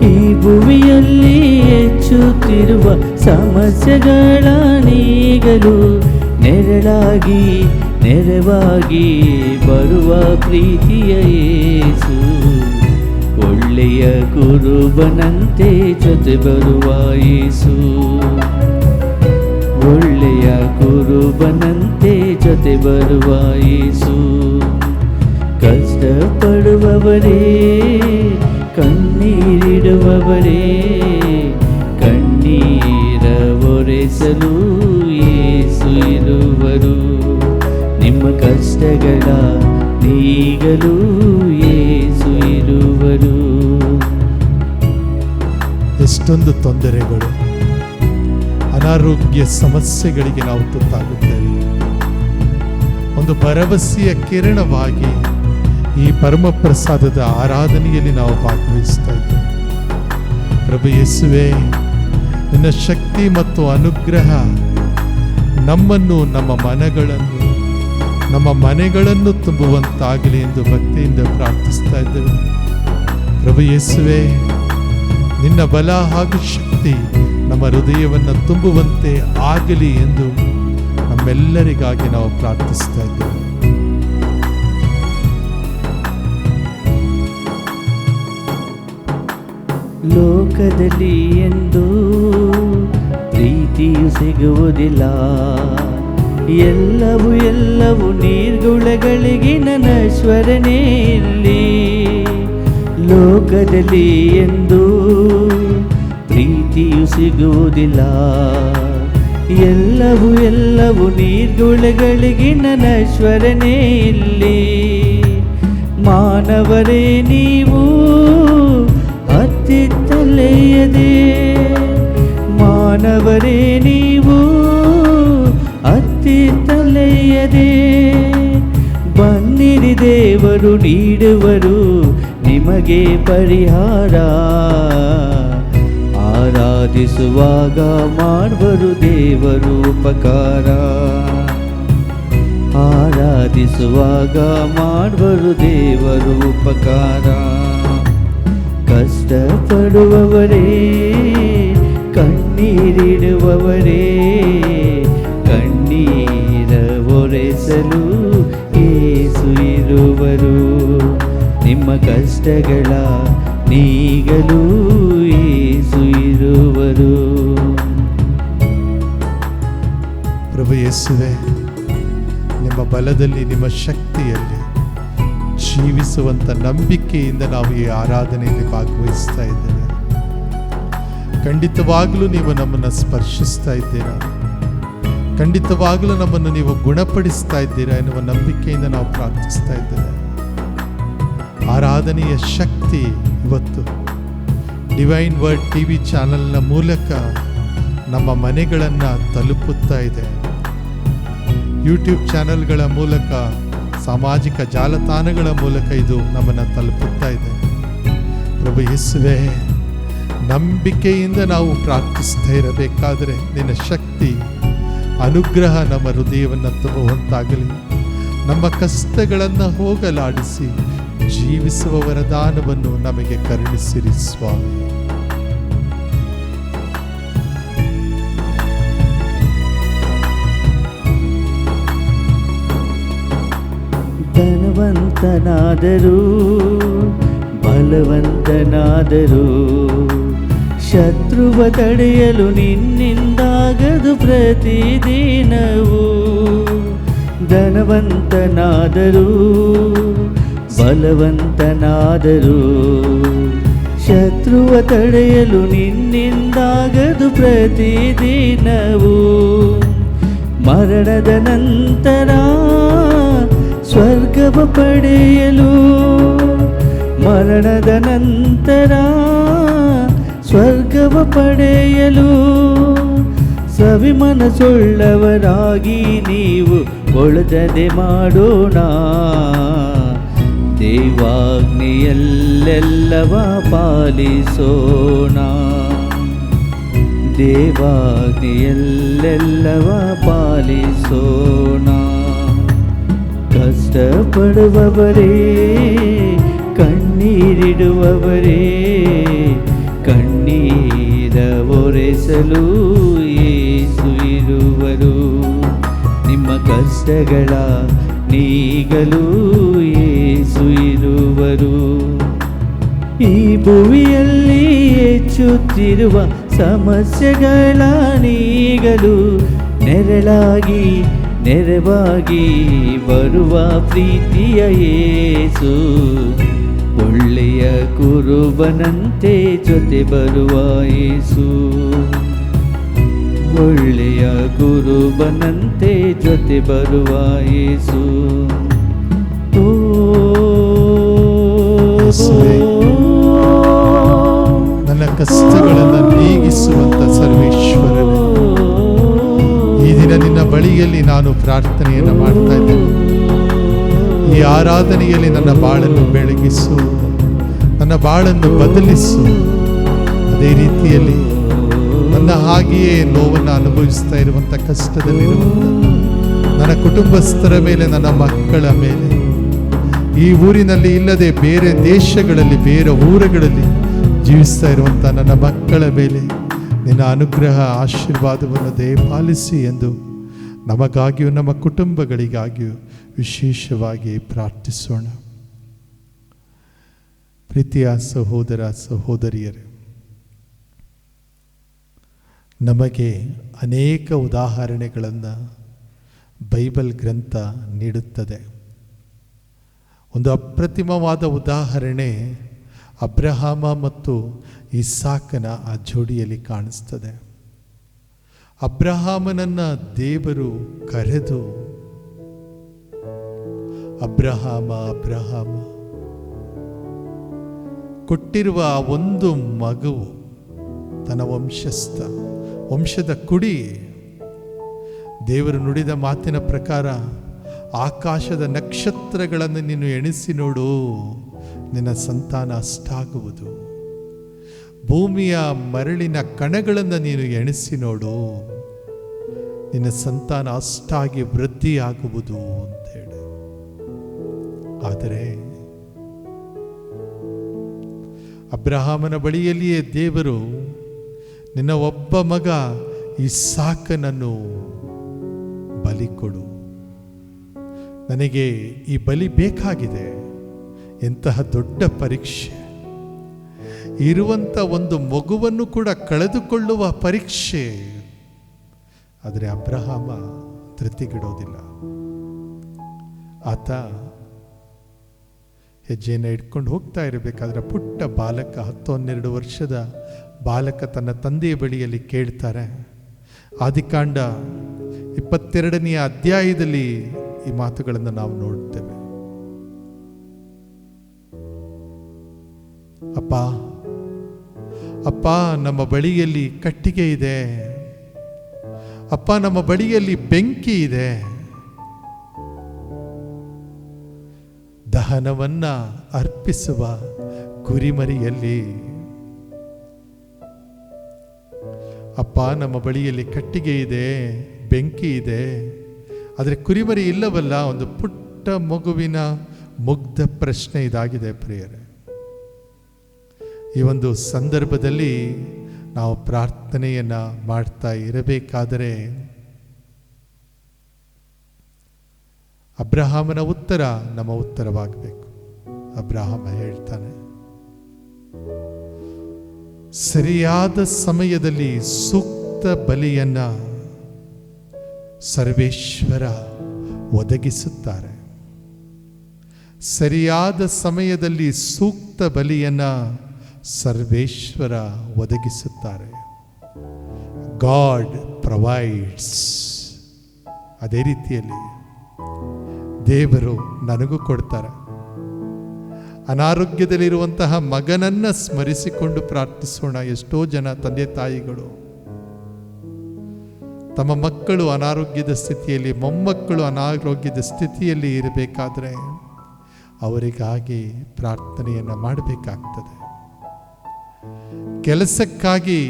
ಈ ಭುವಿಯಲ್ಲಿ ಹೆಚ್ಚುತ್ತಿರುವ ಸಮಸ್ಯೆಗಳ ನೀಗಲು ನೆರಳಾಗಿ, ನೆರವಾಗಿ ಬರುವ ಪ್ರೀತಿಯ ಯೇಸು. ಒಳ್ಳೆಯ ಕುರುಬನಂತೆ ಜೊತೆ ಬರುವ ಯೇಸು. ಒಳ್ಳೆಯ ಕುರುಬನಂತೆ ಜೊತೆ ಬರುವ ಯೇಸು. ಕಷ್ಟಪಡುವವರೇ, ಕಣ್ಣೀರಿಡುವವರೇ, ಕಣ್ಣೀರ ಒರೆಸಲು ಯೇಸು ಇರುವರು. ನಿಮ್ಮ ಕಷ್ಟಗಳ ನೀಗಲು ಯೇಸು ಇರುವರು. ಎಷ್ಟೊಂದು ತೊಂದರೆಗಳು, ಅನಾರೋಗ್ಯ ಸಮಸ್ಯೆಗಳಿಗೆ ನಾವು ತುತ್ತಾಗುತ್ತೇವೆ. ಒಂದು ಭರವಸೆಯ ಕಿರಣವಾಗಿ ಈ ಪರಮ ಪ್ರಸಾದದ ಆರಾಧನೆಯಲ್ಲಿ ನಾವು ಭಾಗವಹಿಸ್ತಾ ಇದ್ದೇವೆ. ಪ್ರಭು ಯೇಸುವೆ, ನಿನ್ನ ಶಕ್ತಿ ಮತ್ತು ಅನುಗ್ರಹ ನಮ್ಮನ್ನು, ನಮ್ಮ ಮನೆಗಳನ್ನು ತುಂಬುವಂತಾಗಲಿ ಎಂದು ಭಕ್ತಿಯಿಂದ ಪ್ರಾರ್ಥಿಸ್ತಾ ಇದ್ದೇವೆ. ಪ್ರಭು ಯೇಸುವೆ, ನಿನ್ನ ಬಲ ಹಾಗೂ ಶಕ್ತಿ ನಮ್ಮ ಹೃದಯವನ್ನು ತುಂಬುವಂತೆ ಆಗಲಿ ಎಂದು ನಮ್ಮೆಲ್ಲರಿಗಾಗಿ ನಾವು ಪ್ರಾರ್ಥಿಸ್ತಾ ಇದ್ದೇವೆ. ಲೋಕದಲ್ಲಿ ಎಂದು ಪ್ರೀತಿಯು ಸಿಗುವುದಿಲ್ಲ, ಎಲ್ಲವೂ ನೀರ್ಗುಳಗಳಿಗಿನ ನಶ್ವರನೇ ಇಲ್ಲಿ. ಲೋಕದಲ್ಲಿ ಎಂದು ಪ್ರೀತಿಯು ಸಿಗುವುದಿಲ್ಲ. ಎಲ್ಲವೂ ನೀರ್ಗುಳಗಳಿಗಿನ ನಶ್ವರನೇ ಇಲ್ಲಿ. ಮಾನವರೇ ನೀವು ಅತ್ತಿತ್ತಲೆಯದೆ, ಮಾನವರೇ ನೀವು ಅತ್ತಿತ್ತಲೆಯದೆ, ಬನ್ನಿರಿ ದೇವರು ನೀಡುವರು ನಿಮಗೆ ಪರಿಹಾರ. ಆರಾಧಿಸುವಾಗ ಮಾಡುವರು ದೇವರು ಉಪಕಾರ. ಆರಾಧಿಸುವಾಗ ಮಾಡುವರು ದೇವರು ಉಪಕಾರ. ಕಷ್ಟಪಡುವವರೇ, ಕಣ್ಣೀರಿಡುವವರೇ, ಕಣ್ಣೀರ ಒರೆಸಲು ಯೇಸು ಇರುವರು. ನಿಮ್ಮ ಕಷ್ಟಗಳ ನೀಗಲು ಯೇಸು ಇರುವರು. ಪ್ರಭು ಯೇಸುವೆ, ನಿಮ್ಮ ಬಲದಲ್ಲಿ, ನಿಮ್ಮ ಶಕ್ತಿಯಲ್ಲಿ ಜೀವಿಸುವಂಥ ನಂಬಿಕೆಯಿಂದ ನಾವು ಈ ಆರಾಧನೆಯಲ್ಲಿ ಭಾಗವಹಿಸ್ತಾ ಇದ್ದೇವೆ. ಖಂಡಿತವಾಗಲೂ ನೀವು ನಮ್ಮನ್ನು ಸ್ಪರ್ಶಿಸ್ತಾ ಇದ್ದೀರಾ, ಖಂಡಿತವಾಗಲೂ ನಮ್ಮನ್ನು ನೀವು ಗುಣಪಡಿಸ್ತಾ ಇದ್ದೀರಾ ಎನ್ನುವ ನಂಬಿಕೆಯಿಂದ ನಾವು ಪ್ರಾರ್ಥಿಸ್ತಾ ಇದ್ದೇವೆ. ಆರಾಧನೆಯ ಶಕ್ತಿ ಇವತ್ತು ಡಿವೈನ್ ವರ್ಡ್ TV ಚಾನಲ್ನ ಮೂಲಕ ನಮ್ಮ ಮನೆಗಳನ್ನು ತಲುಪುತ್ತಾ ಇದೆ. ಯೂಟ್ಯೂಬ್ ಚಾನಲ್ಗಳ ಮೂಲಕ, ಸಾಮಾಜಿಕ ಜಾಲತಾಣಗಳ ಮೂಲಕ ಇದು ನಮ್ಮನ್ನು ತಲುಪುತ್ತಾ ಇದೆ. ಪ್ರಭು ಯೇಸುವೆ, ನಂಬಿಕೆಯಿಂದ ನಾವು ಪ್ರಾರ್ಥಿಸ್ತಾ ಇರಬೇಕಾದರೆ ನಿನ್ನ ಶಕ್ತಿ, ಅನುಗ್ರಹ ನಮ್ಮ ಹೃದಯವನ್ನು ತುಂಬುವಂತಾಗಲಿ. ನಮ್ಮ ಕಷ್ಟಗಳನ್ನು ಹೋಗಲಾಡಿಸಿ ಜೀವಿಸುವ ವರದಾನವನ್ನು ನಮಗೆ ಕರುಣಿಸಿರಿ ಸ್ವಾಮಿ. ಧನವಂತನಾದರೂ ಬಲವಂತನಾದರೂ ಶತ್ರುವ ತಡೆಯಲು ನಿನ್ನಿಂದಾಗದು ಪ್ರತಿದಿನವೂ. ಧನವಂತನಾದರೂ ಬಲವಂತನಾದರೂ ಶತ್ರುವ ತಡೆಯಲು ನಿನ್ನಿಂದಾಗದು ಪ್ರತಿದಿನವೂ. ಮರಣದ ನಂತರ ಸ್ವರ್ಗವ ಪಡೆಯಲು, ಮರಣದ ನಂತರ ಸ್ವರ್ಗವ ಪಡೆಯಲು ಸವಿಮನಸುಳ್ಳವರಾಗಿ ನೀವು ಕೊಳದದೆ ಮಾಡೋಣ. ದೇವಾಗ್ನಿಯಲ್ಲೆಲ್ಲವ ಪಾಲಿಸೋಣ, ದೇವಾಗ್ನಿಯಲ್ಲೆಲ್ಲವ ಪಾಲಿಸೋಣ. ಕಷ್ಟಪಡುವವರೇ, ಕಣ್ಣೀರಿಡುವವರೇ, ಕಣ್ಣೀರ ಒರೆಸಲು ಯೇಸು ಇರುವರು. ನಿಮ್ಮ ಕಷ್ಟಗಳ ನೀಗಲು ಯೇಸು ಇರುವರು. ಈ ಭುವಿಯಲ್ಲಿ ಹೆಚ್ಚುತ್ತಿರುವ ಸಮಸ್ಯೆಗಳ ನೀಗಲು ನೆರಳಾಗಿ ನೆರವಾಗಿ ಬರುವ ಪ್ರೀತಿಯ ಯೇಸು. ಒಳ್ಳೆಯ ಕುರುಬನಂತೆ ಜೊತೆ ಬರುವ ಯೇಸು, ಒಳ್ಳೆಯ ಕುರುಬನಂತೆ ಜೊತೆ ಬರುವ ಯೇಸು. ನನ್ನ ಕಷ್ಟಗಳನ್ನು ನೀಗಿಸುವಂತ ಸರ್ವೇಶ್ವರನೇ, ಈ ದಿನ ನಿನ್ನ ಬಳಿಯಲ್ಲಿ ನಾನು ಪ್ರಾರ್ಥನೆಯನ್ನು ಮಾಡ್ತಾ ಇದ್ದೇನೆ. ಈ ಆರಾಧನೆಯಲ್ಲಿ ನನ್ನ ಬಾಳನ್ನು ಬೆಳಗಿಸು, ನನ್ನ ಬಾಳನ್ನು ಬದಲಿಸು. ಅದೇ ರೀತಿಯಲ್ಲಿ ನನ್ನ ಹಾಗೆಯೇ ನೋವನ್ನು ಅನುಭವಿಸ್ತಾ ಇರುವಂಥ, ಕಷ್ಟದಲ್ಲಿರುವಂಥ ನನ್ನ ಕುಟುಂಬಸ್ಥರ ಮೇಲೆ, ನನ್ನ ಮಕ್ಕಳ ಮೇಲೆ, ಈ ಊರಿನಲ್ಲಿ ಇಲ್ಲದೆ ಬೇರೆ ದೇಶಗಳಲ್ಲಿ, ಬೇರೆ ಊರುಗಳಲ್ಲಿ ಜೀವಿಸ್ತಾ ಇರುವಂಥ ನನ್ನ ಮಕ್ಕಳ ಮೇಲೆ ನಿನ್ನ ಅನುಗ್ರಹ ಆಶೀರ್ವಾದವನ್ನು ದಯಪಾಲಿಸಿ ಎಂದು ನಮಗಾಗಿಯೂ ನಮ್ಮ ಕುಟುಂಬಗಳಿಗಾಗಿಯೂ ವಿಶೇಷವಾಗಿ ಪ್ರಾರ್ಥಿಸೋಣ. ಪ್ರೀತಿಯ ಸಹೋದರ ಸಹೋದರಿಯರೇ, ನಮಗೆ ಅನೇಕ ಉದಾಹರಣೆಗಳನ್ನು ಬೈಬಲ್ ಗ್ರಂಥ ನೀಡುತ್ತದೆ. ಒಂದು ಅಪ್ರತಿಮವಾದ ಉದಾಹರಣೆ ಅಬ್ರಹಾಮ ಮತ್ತು ಇಸಾಕನ ಆ ಜೋಡಿಯಲ್ಲಿ ಕಾಣಿಸ್ತದೆ. ಅಬ್ರಹಾಮನನ್ನು ದೇವರು ಕರೆದು, ಅಬ್ರಹಾಮ ಕೊಟ್ಟಿರುವ ಒಂದು ಮಗುವು ತನ್ನ ವಂಶದ ಕುಡಿ. ದೇವರು ನುಡಿದ ಮಾತಿನ ಪ್ರಕಾರ ಆಕಾಶದ ನಕ್ಷತ್ರಗಳನ್ನು ನೀನು ಎಣಿಸಿ ನೋಡು, ನಿನ್ನ ಸಂತಾನ ಅಷ್ಟಾಗುವುದು. ಭೂಮಿಯ ಮರಳಿನ ಕಣಗಳನ್ನು ನೀನು ಎಣಿಸಿ ನೋಡು, ನಿನ್ನ ಸಂತಾನ ಅಷ್ಟಾಗಿ ವೃದ್ಧಿಯಾಗುವುದು ಅಂತೇಳಿ. ಆದರೆ ಅಬ್ರಹಾಮನ ಬಳಿಯಲ್ಲಿಯೇ ದೇವರು, ನಿನ್ನ ಒಬ್ಬ ಮಗ ಇಸಾಕನನ್ನು ಬಲಿ ಕೊಡು, ನನಗೆ ಈ ಬಲಿ ಬೇಕಾಗಿದೆ. ಎಂತಹ ದೊಡ್ಡ ಪರೀಕ್ಷೆ! ಇರುವಂಥ ಒಂದು ಮಗುವನ್ನು ಕೂಡ ಕಳೆದುಕೊಳ್ಳುವ ಪರೀಕ್ಷೆ. ಆದರೆ ಅಬ್ರಹಾಮ ಧೃತಿಗಿಡೋದಿಲ್ಲ. ಆತ ಹೆಜ್ಜೆಯನ್ನು ಇಟ್ಕೊಂಡು ಹೋಗ್ತಾ ಇರಬೇಕಾದ್ರೆ ಪುಟ್ಟ ಬಾಲಕ, 10-12 ವರ್ಷದ ಬಾಲಕ ತನ್ನ ತಂದೆಯ ಬಳಿಯಲ್ಲಿ ಕೇಳ್ತಾರೆ. ಆದಿಕಾಂಡ 22ನೇ ಅಧ್ಯಾಯದಲ್ಲಿ ಈ ಮಾತುಗಳನ್ನು ನಾವು ನೋಡ್ತೇವೆ. ಅಪ್ಪ, ನಮ್ಮ ಬಳಿಯಲ್ಲಿ ಕಟ್ಟಿಗೆ ಇದೆ. ಅಪ್ಪ, ನಮ್ಮ ಬಳಿಯಲ್ಲಿ ಬೆಂಕಿ ಇದೆ. ದಹನವನ್ನ ಅರ್ಪಿಸುವ ಕುರಿಮರಿಯಲ್ಲಿ, ಅಪ್ಪ, ನಮ್ಮ ಬಳಿಯಲ್ಲಿ ಕಟ್ಟಿಗೆ ಇದೆ, ಬೆಂಕಿ ಇದೆ, ಆದರೆ ಕುರಿಮರಿ ಇಲ್ಲವಲ್ಲ. ಒಂದು ಪುಟ್ಟ ಮಗುವಿನ ಮುಗ್ಧ ಪ್ರಶ್ನೆ ಇದಾಗಿದೆ ಪ್ರಿಯರೇ. ಈ ಒಂದು ಸಂದರ್ಭದಲ್ಲಿ ನಾವು ಪ್ರಾರ್ಥನೆಯನ್ನು ಮಾಡ್ತಾ ಇರಬೇಕಾದರೆ ಅಬ್ರಹಾಮನ ಉತ್ತರ ನಮ್ಮ ಉತ್ತರವಾಗಬೇಕು. ಅಬ್ರಹಾಮ ಹೇಳ್ತಾನೆ, ಸರಿಯಾದ ಸಮಯದಲ್ಲಿ ಸೂಕ್ತ ಬಲಿಯನ್ನ ಸರ್ವೇಶ್ವರ ಒದಗಿಸುತ್ತಾರೆ. ಸರಿಯಾದ ಸಮಯದಲ್ಲಿ ಸೂಕ್ತ ಬಲಿಯನ್ನ ಸರ್ವೇಶ್ವರ ಒದಗಿಸುತ್ತಾರೆ. God provides. ಅದೇ ರೀತಿಯಲ್ಲಿ ದೇವರು ನನಗೂ ಕೊಡ್ತಾರೆ. ಅನಾರೋಗ್ಯದಲ್ಲಿರುವಂತಹ ಮಗನನ್ನ ಸ್ಮರಿಸಿಕೊಂಡು ಪ್ರಾರ್ಥಿಸೋಣ. ಎಷ್ಟೋ ಜನ ತಂದೆ ತಾಯಿಗಳು ತಮ್ಮ ಮಕ್ಕಳು ಅನಾರೋಗ್ಯದ ಸ್ಥಿತಿಯಲ್ಲಿ, ಮೊಮ್ಮಕ್ಕಳು ಅನಾರೋಗ್ಯದ ಸ್ಥಿತಿಯಲ್ಲಿ ಇರಬೇಕಾದ್ರೆ ಅವರಿಗಾಗಿ ಪ್ರಾರ್ಥನೆಯನ್ನು ಮಾಡಬೇಕಾಗ್ತದೆ. ಕೆಲಸಕ್ಕಾಗಿ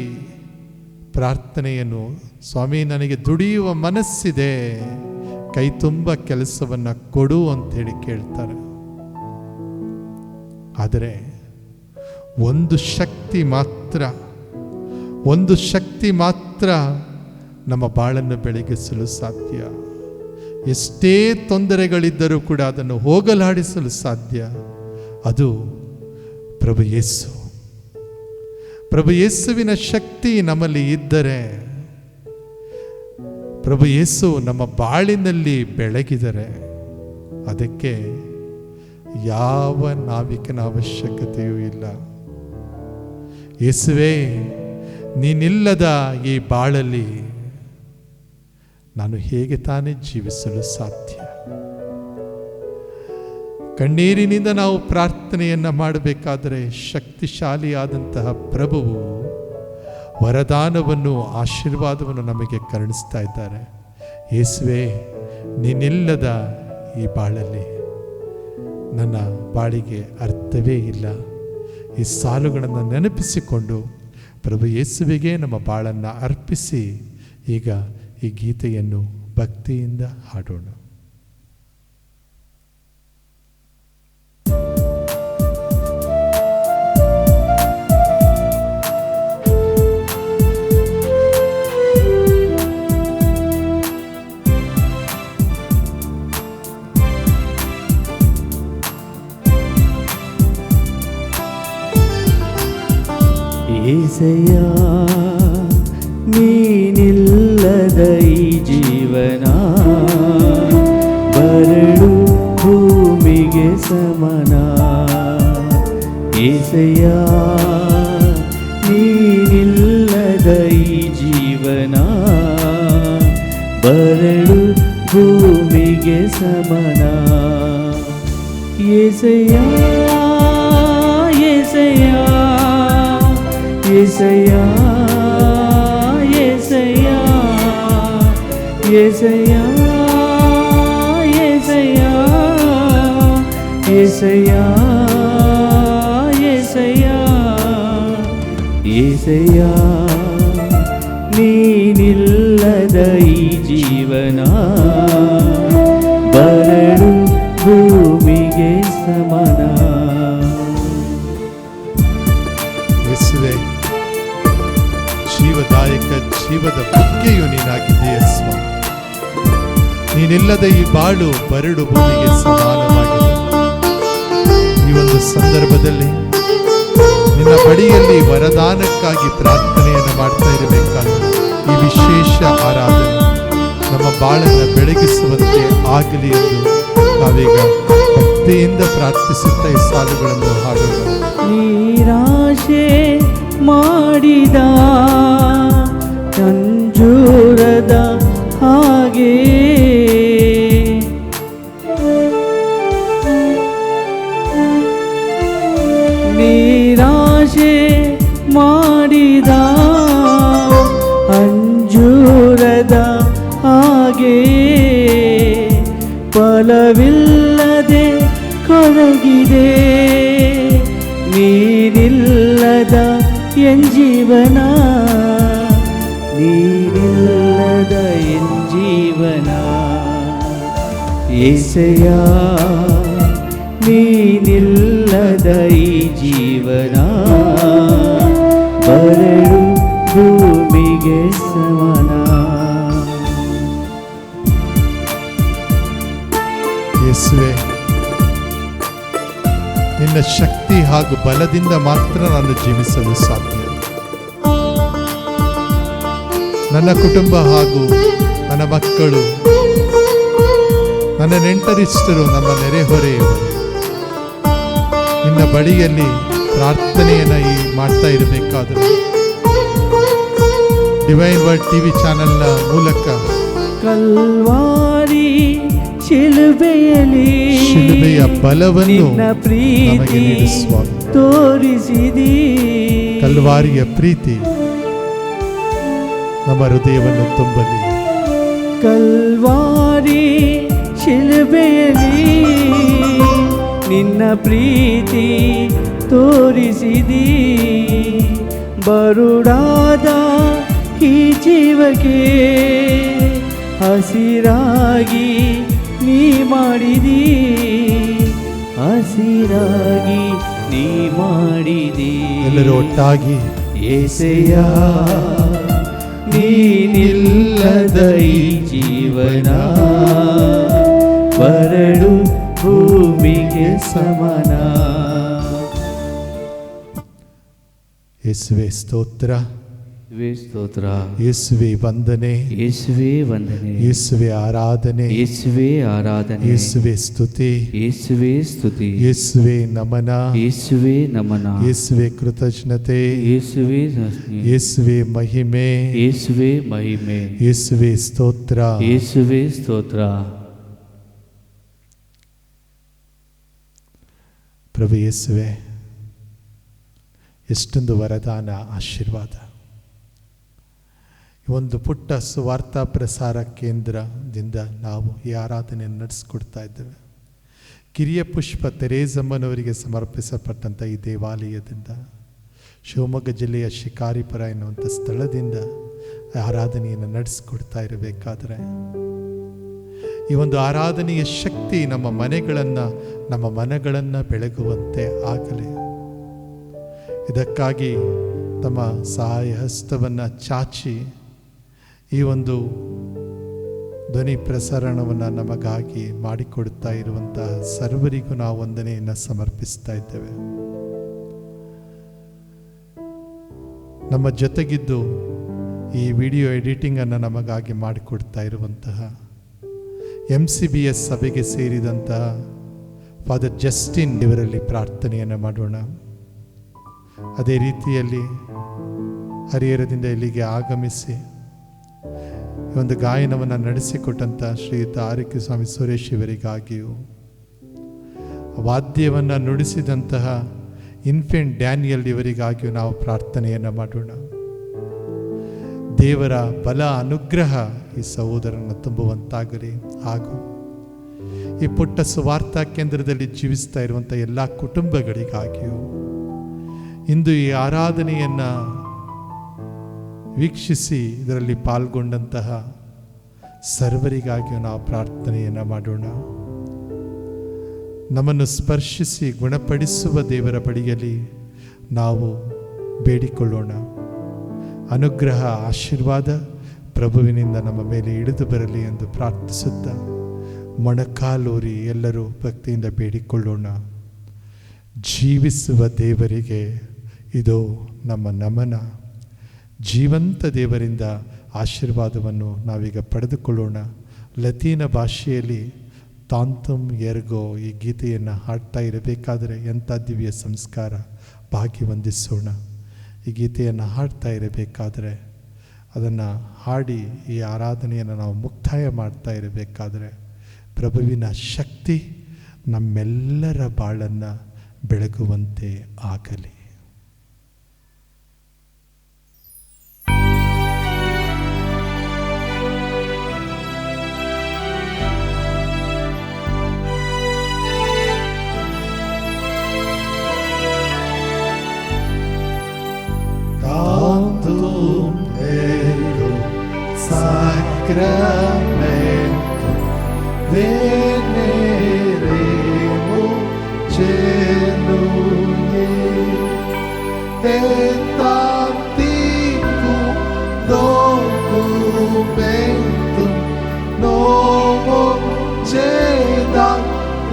ಪ್ರಾರ್ಥನೆಯನ್ನು, ಸ್ವಾಮಿ ನನಗೆ ದುಡಿಯುವ ಮನಸ್ಸಿದೆ, ಕೈ ತುಂಬ ಕೆಲಸವನ್ನು ಕೊಡು ಅಂತೇಳಿ ಕೇಳ್ತಾರೆ. ಆದರೆ ಒಂದು ಶಕ್ತಿ ಮಾತ್ರ ನಮ್ಮ ಬಾಳನ್ನು ಬೆಳಗಿಸಲು ಸಾಧ್ಯ. ಎಷ್ಟೇ ತೊಂದರೆಗಳಿದ್ದರೂ ಕೂಡ ಅದನ್ನು ಹೋಗಲಾಡಿಸಲು ಸಾಧ್ಯ. ಅದು ಪ್ರಭು ಯೇಸು. ಪ್ರಭು ಯೇಸುವಿನ ಶಕ್ತಿ ನಮ್ಮಲ್ಲಿ ಇದ್ದರೆ, ಪ್ರಭು ಯೇಸು ನಮ್ಮ ಬಾಳಿನಲ್ಲಿ ಬೆಳಗಿದರೆ ಅದಕ್ಕೆ ಯಾವ ನಾವಿಕನ ಅವಶ್ಯಕತೆಯೂ ಇಲ್ಲ. ಯೇಸುವೇ, ನೀನಿಲ್ಲದ ಈ ಬಾಳಲ್ಲಿ ನಾನು ಹೇಗೆ ತಾನೇ ಜೀವಿಸಲು ಸಾಧ್ಯ? ಕಣ್ಣೀರಿನಿಂದ ನಾವು ಪ್ರಾರ್ಥನೆಯನ್ನು ಮಾಡಬೇಕಾದರೆ ಶಕ್ತಿಶಾಲಿಯಾದಂತಹ ಪ್ರಭುವು ವರದಾನವನ್ನು, ಆಶೀರ್ವಾದವನ್ನು ನಮಗೆ ಕರುಣಿಸ್ತಾ ಇದ್ದಾರೆ. ಯೇಸುವೇ, ನೀನಿಲ್ಲದ ಈ ಬಾಳಲ್ಲಿ ನನ್ನ ಬಾಳಿಗೆ ಅರ್ಥವೇ ಇಲ್ಲ. ಈ ಸಾಲುಗಳನ್ನು ನೆನಪಿಸಿಕೊಂಡು ಪ್ರಭು ಯೇಸುವಿಗೆ ನಮ್ಮ ಬಾಳನ್ನು ಅರ್ಪಿಸಿ ಈಗ ಈ ಗೀತೆಯನ್ನು ಭಕ್ತಿಯಿಂದ ಹಾಡೋಣ. ಏಸಯ್ಯ, ನೀನಿಲ್ಲದ ಈ ಜೀವನ ಭೂಮಿಗೆ ಸಮನ. ಏಸಯ್ಯ ನೀನಿಲ್ಲದ ಈ ಜೀವನ ಬರಡು ಭೂಮಿಗೆ ಸಮನ. ಏಸಯ್ಯ ಏಸಯ್ಯ ಏಸಯ್ಯ ಏಸಯ್ಯ ಏಸಯ್ಯ ಏಸಯ್ಯ ಏಸಯ್ಯ ಏಸಯ್ಯ ಏಸಯ್ಯ ನೀನಿಲ್ಲದ ಈ ಜೀವನ ಬರಡು ಭೂಮಿಗೆ ಸಮನ. ಯೇಸುವೇ, ಜೀವದಾಯಕ ಜೀವದ ಬುಗ್ಗೆಯು ನೀನಾಗಿದ್ದೀಯ ಸ್ವಾಮಿ. ನೀನಿಲ್ಲದ ಈ ಬಾಳು ಬರಡು ಭೂಮಿಗೆ ಸಮಾನವಾಗಿದೆ. ಈ ಒಂದು ಸಂದರ್ಭದಲ್ಲಿ ನಿನ್ನ ಬಳಿಯಲ್ಲಿ ವರದಾನಕ್ಕಾಗಿ ಪ್ರಾರ್ಥನೆಯನ್ನು ಮಾಡ್ತಾ ಇರಬೇಕಾದ್ರೆ ಈ ವಿಶೇಷ ಆರಾಧನೆ ನಮ್ಮ ಬಾಳನ್ನು ಬೆಳಗಿಸುವಂತೆ ಆಗಲಿ ಎಂದು ನಾವೀಗ ಭಕ್ತಿಯಿಂದ ಪ್ರಾರ್ಥಿಸುತ್ತಾ ಈ ಸಾಲುಗಳನ್ನು ಹಾಡೋಣ. ನಿರಾಶೆ ಮಾಡಿದ ಅಂಜೂರದ ಹಾಗೆ ನಿರಾಶೆ ಮಾಡಿದ ಅಂಜೂರದ ಹಾಗೆ ಫಲವಿಲ್ಲದೆ ಕೊರಗಿದೆ ನೀನಿಲ್ಲದ ಎನ್ ಜೀವನ ನೀನಿಲ್ಲದ ಎನ್ ಜೀವನ. ಏಸಯ್ಯ ನೀನಿಲ್ಲದ ಈ ಜೀವನ ಬರಡು ಭೂಮಿಗೆ ಸಮನ. ಯೇಸುವೇ, ನಿನ್ನ ಶಕ್ತಿ ಹಾಗೂ ಬಲದಿಂದ ಮಾತ್ರ ನಾನು ಜೀವಿಸಲು ಸಾಧ್ಯ. ನನ್ನ ಕುಟುಂಬ ಹಾಗೂ ನನ್ನ ಮಕ್ಕಳು, ನನ್ನ ನೆಂಟರಿಷ್ಟರು, ನಮ್ಮ ನೆರೆಹೊರೆಯವರು ನಿನ್ನ ಬಳಿಯಲ್ಲಿ ಪ್ರಾರ್ಥನೆಯನ್ನು ಮಾಡ್ತಾ ಇರಬೇಕಾದರೆ ಡಿವೈನ್ ವರ್ಡ್ ಟಿವಿ ಚಾನೆಲ್ನ ಮೂಲಕ ಕಲ್ವಾರಿ ಶಿಲುಬೆಯ ಬಲವನ್ನು ಪ್ರೀತಿ ತೋರಿಸಿದಿ. ಕಲ್ವಾರಿಯ ಪ್ರೀತಿ ನಮ್ಮ ಹೃದಯವನ್ನು ತುಂಬಲಿ. ಕಲ್ವಾರಿ ಶಿಲುಬೆಯಲ್ಲಿ ನಿನ್ನ ಪ್ರೀತಿ ತೋರಿಸಿದಿ. ಬರುಡಾದ ಈ ಜೀವಕ್ಕೆ ಹಸಿರಾಗಿ ನೀ ಮಾಡಿದಿ. ಹಸಿರಾಗಿ ನೀ ಮಾಡಿದಿ. ಎಲ್ಲರೂ ಒಟ್ಟಾಗಿ ಏಸಯ್ಯ ನೀನಿಲ್ಲದ ಈ ಜೀವನ ಬರಡು ಭೂಮಿಗೆ ಸಮನ. ಯೇಸುವೇ ಸ್ತೋತ್ರ, ಸ್ತೋತ್ರ, ಯೇಸುವೇ ವಂದನೆ, ಯೇಸುವೇ ವಂದನೆ, ಯೇಸುವೇ ಆರಾಧನೆ, ಯೇಸುವೇ ಆರಾಧನೆ, ಯೇಸುವೇ ಸ್ತುತಿ, ಯೇಸುವೇ ಸ್ತುತಿ, ಯೇಸುವೇ ನಮನ, ಯೇಸುವೇ ನಮನ, ಯೇಸುವೇ ಕೃತಜ್ಞತೆ, ಯೇಸುವೇ ಯೇಸುವೇ ಮಹಿಮೆ, ಯೇಸುವೇ ಮಹಿಮೆ, ಯೇಸುವೇ ಸ್ತೋತ್ರ, ಯೇಸುವೇ ಸ್ತೋತ್ರ. ಪ್ರಭು ಯೇಸುವೇ, ಎಷ್ಟೊಂದು ವರದಾನ, ಆಶೀರ್ವಾದ. ಒಂದು ಪುಟ್ಟ ಸುವಾರ್ತಾ ಪ್ರಸಾರ ಕೇಂದ್ರದಿಂದ ನಾವು ಈ ಆರಾಧನೆಯನ್ನು ನಡೆಸಿಕೊಡ್ತಾ ಇದ್ದೇವೆ. ಕಿರಿಯ ಪುಷ್ಪ ತೆರೇಜಮ್ಮನವರಿಗೆ ಸಮರ್ಪಿಸಲ್ಪಟ್ಟಂಥ ಈ ದೇವಾಲಯದಿಂದ, ಶಿವಮೊಗ್ಗ ಜಿಲ್ಲೆಯ ಶಿಕಾರಿಪುರ ಎನ್ನುವಂಥ ಸ್ಥಳದಿಂದ ಆರಾಧನೆಯನ್ನು ನಡೆಸಿಕೊಡ್ತಾ ಇರಬೇಕಾದ್ರೆ ಈ ಒಂದು ಆರಾಧನೆಯ ಶಕ್ತಿ ನಮ್ಮ ಮನೆಗಳನ್ನು, ನಮ್ಮ ಮನಗಳನ್ನು ಬೆಳಗುವಂತೆ ಆಗಲಿ. ಇದಕ್ಕಾಗಿ ತಮ್ಮ ಸಹಾಯ ಹಸ್ತವನ್ನು ಚಾಚಿ ಈ ಒಂದು ಧ್ವನಿ ಪ್ರಸರಣವನ್ನು ನಮಗಾಗಿ ಮಾಡಿಕೊಡ್ತಾ ಇರುವಂತಹ ಸರ್ವರಿಗೂ ನಾವು ವಂದನೆಯನ್ನು ಸಮರ್ಪಿಸ್ತಾ ಇದ್ದೇವೆ. ನಮ್ಮ ಜೊತೆಗಿದ್ದು ಈ ವಿಡಿಯೋ ಎಡಿಟಿಂಗನ್ನು ನಮಗಾಗಿ ಮಾಡಿಕೊಡ್ತಾ ಇರುವಂತಹ MCBS ಸಭೆಗೆ ಸೇರಿದಂತಹ ಫಾದರ್ ಜಸ್ಟಿನ್ ಇವರಲ್ಲಿ ಪ್ರಾರ್ಥನೆಯನ್ನು ಮಾಡೋಣ. ಅದೇ ರೀತಿಯಲ್ಲಿ ಹರಿಹರದಿಂದ ಇಲ್ಲಿಗೆ ಆಗಮಿಸಿ ಈ ಒಂದು ಗಾಯನವನ್ನು ನಡೆಸಿಕೊಟ್ಟಂಥ ಶ್ರೀಯುತ ಆರೋಗ್ಯ ಸ್ವಾಮಿ ಸುರೇಶ್ ಇವರಿಗಾಗಿಯೂ, ವಾದ್ಯವನ್ನು ನುಡಿಸಿದಂತಹ ಇನ್ಫೆಂಟ್ ಡ್ಯಾನಿಯಲ್ ಇವರಿಗಾಗಿಯೂ ನಾವು ಪ್ರಾರ್ಥನೆಯನ್ನು ಮಾಡೋಣ. ದೇವರ ಬಲ ಅನುಗ್ರಹ ಈ ಸಹೋದರನ ತುಂಬುವಂತಾಗಲಿ. ಹಾಗೂ ಈ ಪುಟ್ಟ ಸುವಾರ್ತಾ ಕೇಂದ್ರದಲ್ಲಿ ಜೀವಿಸ್ತಾ ಇರುವಂಥ ಎಲ್ಲ ಕುಟುಂಬಗಳಿಗಾಗಿಯೂ, ಇಂದು ಈ ಆರಾಧನೆಯನ್ನು ವೀಕ್ಷಿಸಿ ಇದರಲ್ಲಿ ಪಾಲ್ಗೊಂಡಂತಹ ಸರ್ವರಿಗಾಗಿಯೂ ನಾವು ಪ್ರಾರ್ಥನೆಯನ್ನು ಮಾಡೋಣ. ನಮ್ಮನ್ನು ಸ್ಪರ್ಶಿಸಿ ಗುಣಪಡಿಸುವ ದೇವರ ಬಳಿಯಲ್ಲಿ ನಾವು ಬೇಡಿಕೊಳ್ಳೋಣ. ಅನುಗ್ರಹ ಆಶೀರ್ವಾದ ಪ್ರಭುವಿನಿಂದ ನಮ್ಮ ಮೇಲೆ ಇಳಿದು ಬರಲಿ ಎಂದು ಪ್ರಾರ್ಥಿಸುತ್ತಾ ಮೊಣಕಾಲೂರಿ ಎಲ್ಲರೂ ಭಕ್ತಿಯಿಂದ ಬೇಡಿಕೊಳ್ಳೋಣ. ಜೀವಿಸುವ ದೇವರಿಗೆ ಇದು ನಮ್ಮ ನಮನ. ಜೀವಂತ ದೇವರಿಂದ ಆಶೀರ್ವಾದವನ್ನು ನಾವೀಗ ಪಡೆದುಕೊಳ್ಳೋಣ. ಲತೀನ ಭಾಷೆಯಲ್ಲಿ ತಾಂತುಮ್ ಎರ್ಗೋ ಈ ಗೀತೆಯನ್ನು ಹಾಡ್ತಾ ಇರಬೇಕಾದರೆ ಎಂಥ ದಿವ್ಯ ಸಂಸ್ಕಾರ. ಭಾಗಿ ವಂದಿಸೋಣ. ಈ ಗೀತೆಯನ್ನು ಹಾಡ್ತಾ ಇರಬೇಕಾದರೆ, ಅದನ್ನು ಹಾಡಿ ಈ ಆರಾಧನೆಯನ್ನು ನಾವು ಮುಕ್ತಾಯ ಮಾಡ್ತಾ ಇರಬೇಕಾದರೆ ಪ್ರಭುವಿನ ಶಕ್ತಿ ನಮ್ಮೆಲ್ಲರ ಬಾಳನ್ನು ಬೆಳಗುವಂತೆ ಆಗಲಿ. Sacramento veneremo celui et antiquum documentum novum cedam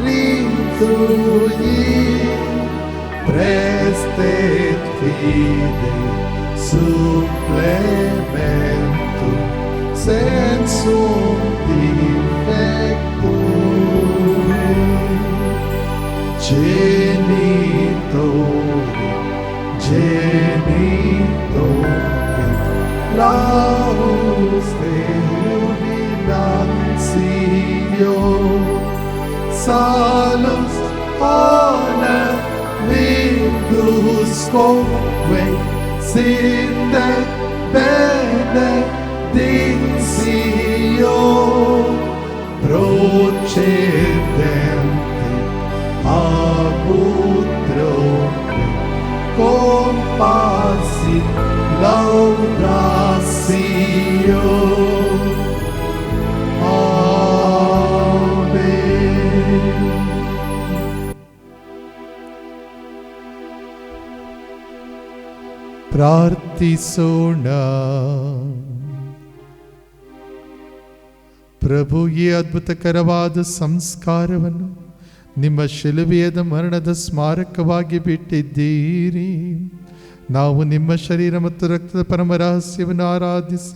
ritui prestet fide supplementum sensum defectum genitori laus Deudinatio salus honor Vingus comque sit et benedictio procedente apud trope compassit laudatio. Amen. ಪ್ರಾರ್ಥಿಸೋಣ. ಪ್ರಭು, ಈ ಅದ್ಭುತಕರವಾದ ಸಂಸ್ಕಾರವನ್ನು ನಿಮ್ಮ ಶಿಲುಬೆಯದ ಮರಣದ ಸ್ಮಾರಕವಾಗಿ ಬಿಟ್ಟಿದ್ದೀರಿ. ನಾವು ನಿಮ್ಮ ಶರೀರ ಮತ್ತು ರಕ್ತದ ಪರಮ ರಹಸ್ಯವನ್ನು ಆರಾಧಿಸಿ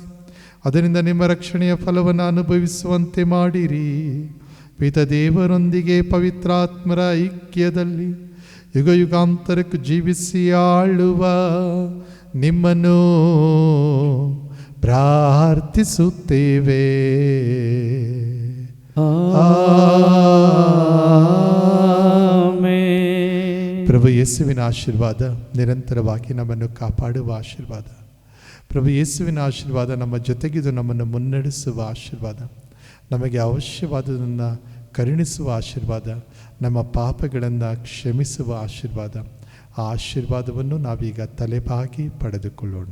ಅದರಿಂದ ನಿಮ್ಮ ರಕ್ಷಣೆಯ ಫಲವನ್ನು ಅನುಭವಿಸುವಂತೆ ಮಾಡಿರಿ. ಪಿತ ದೇವರೊಂದಿಗೆ ಪವಿತ್ರಾತ್ಮರ ಐಕ್ಯದಲ್ಲಿ ಯುಗ ಯುಗಾಂತರಕ್ಕೂ ಜೀವಿಸಿ ಆಳುವ ನಿಮ್ಮನ್ನು ಪ್ರಾರ್ಥಿಸುತ್ತೇವೆ. ಪ್ರಭು ಯೇಸುವಿನ ಆಶೀರ್ವಾದ ನಿರಂತರವಾಗಿ ನಮ್ಮನ್ನು ಕಾಪಾಡುವ ಆಶೀರ್ವಾದ. ಪ್ರಭು ಯೇಸುವಿನ ಆಶೀರ್ವಾದ ನಮ್ಮ ಜೊತೆಗಿದು ನಮ್ಮನ್ನು ಮುನ್ನಡೆಸುವ ಆಶೀರ್ವಾದ, ನಮಗೆ ಅವಶ್ಯವಾದದನ್ನು ಕರುಣಿಸುವ ಆಶೀರ್ವಾದ, ನಮ್ಮ ಪಾಪಗಳನ್ನು ಕ್ಷಮಿಸುವ ಆಶೀರ್ವಾದ. ಆ ಆಶೀರ್ವಾದವನ್ನು ನಾವೀಗ ತಲೆಬಾಗಿ ಪಡೆದುಕೊಳ್ಳೋಣ.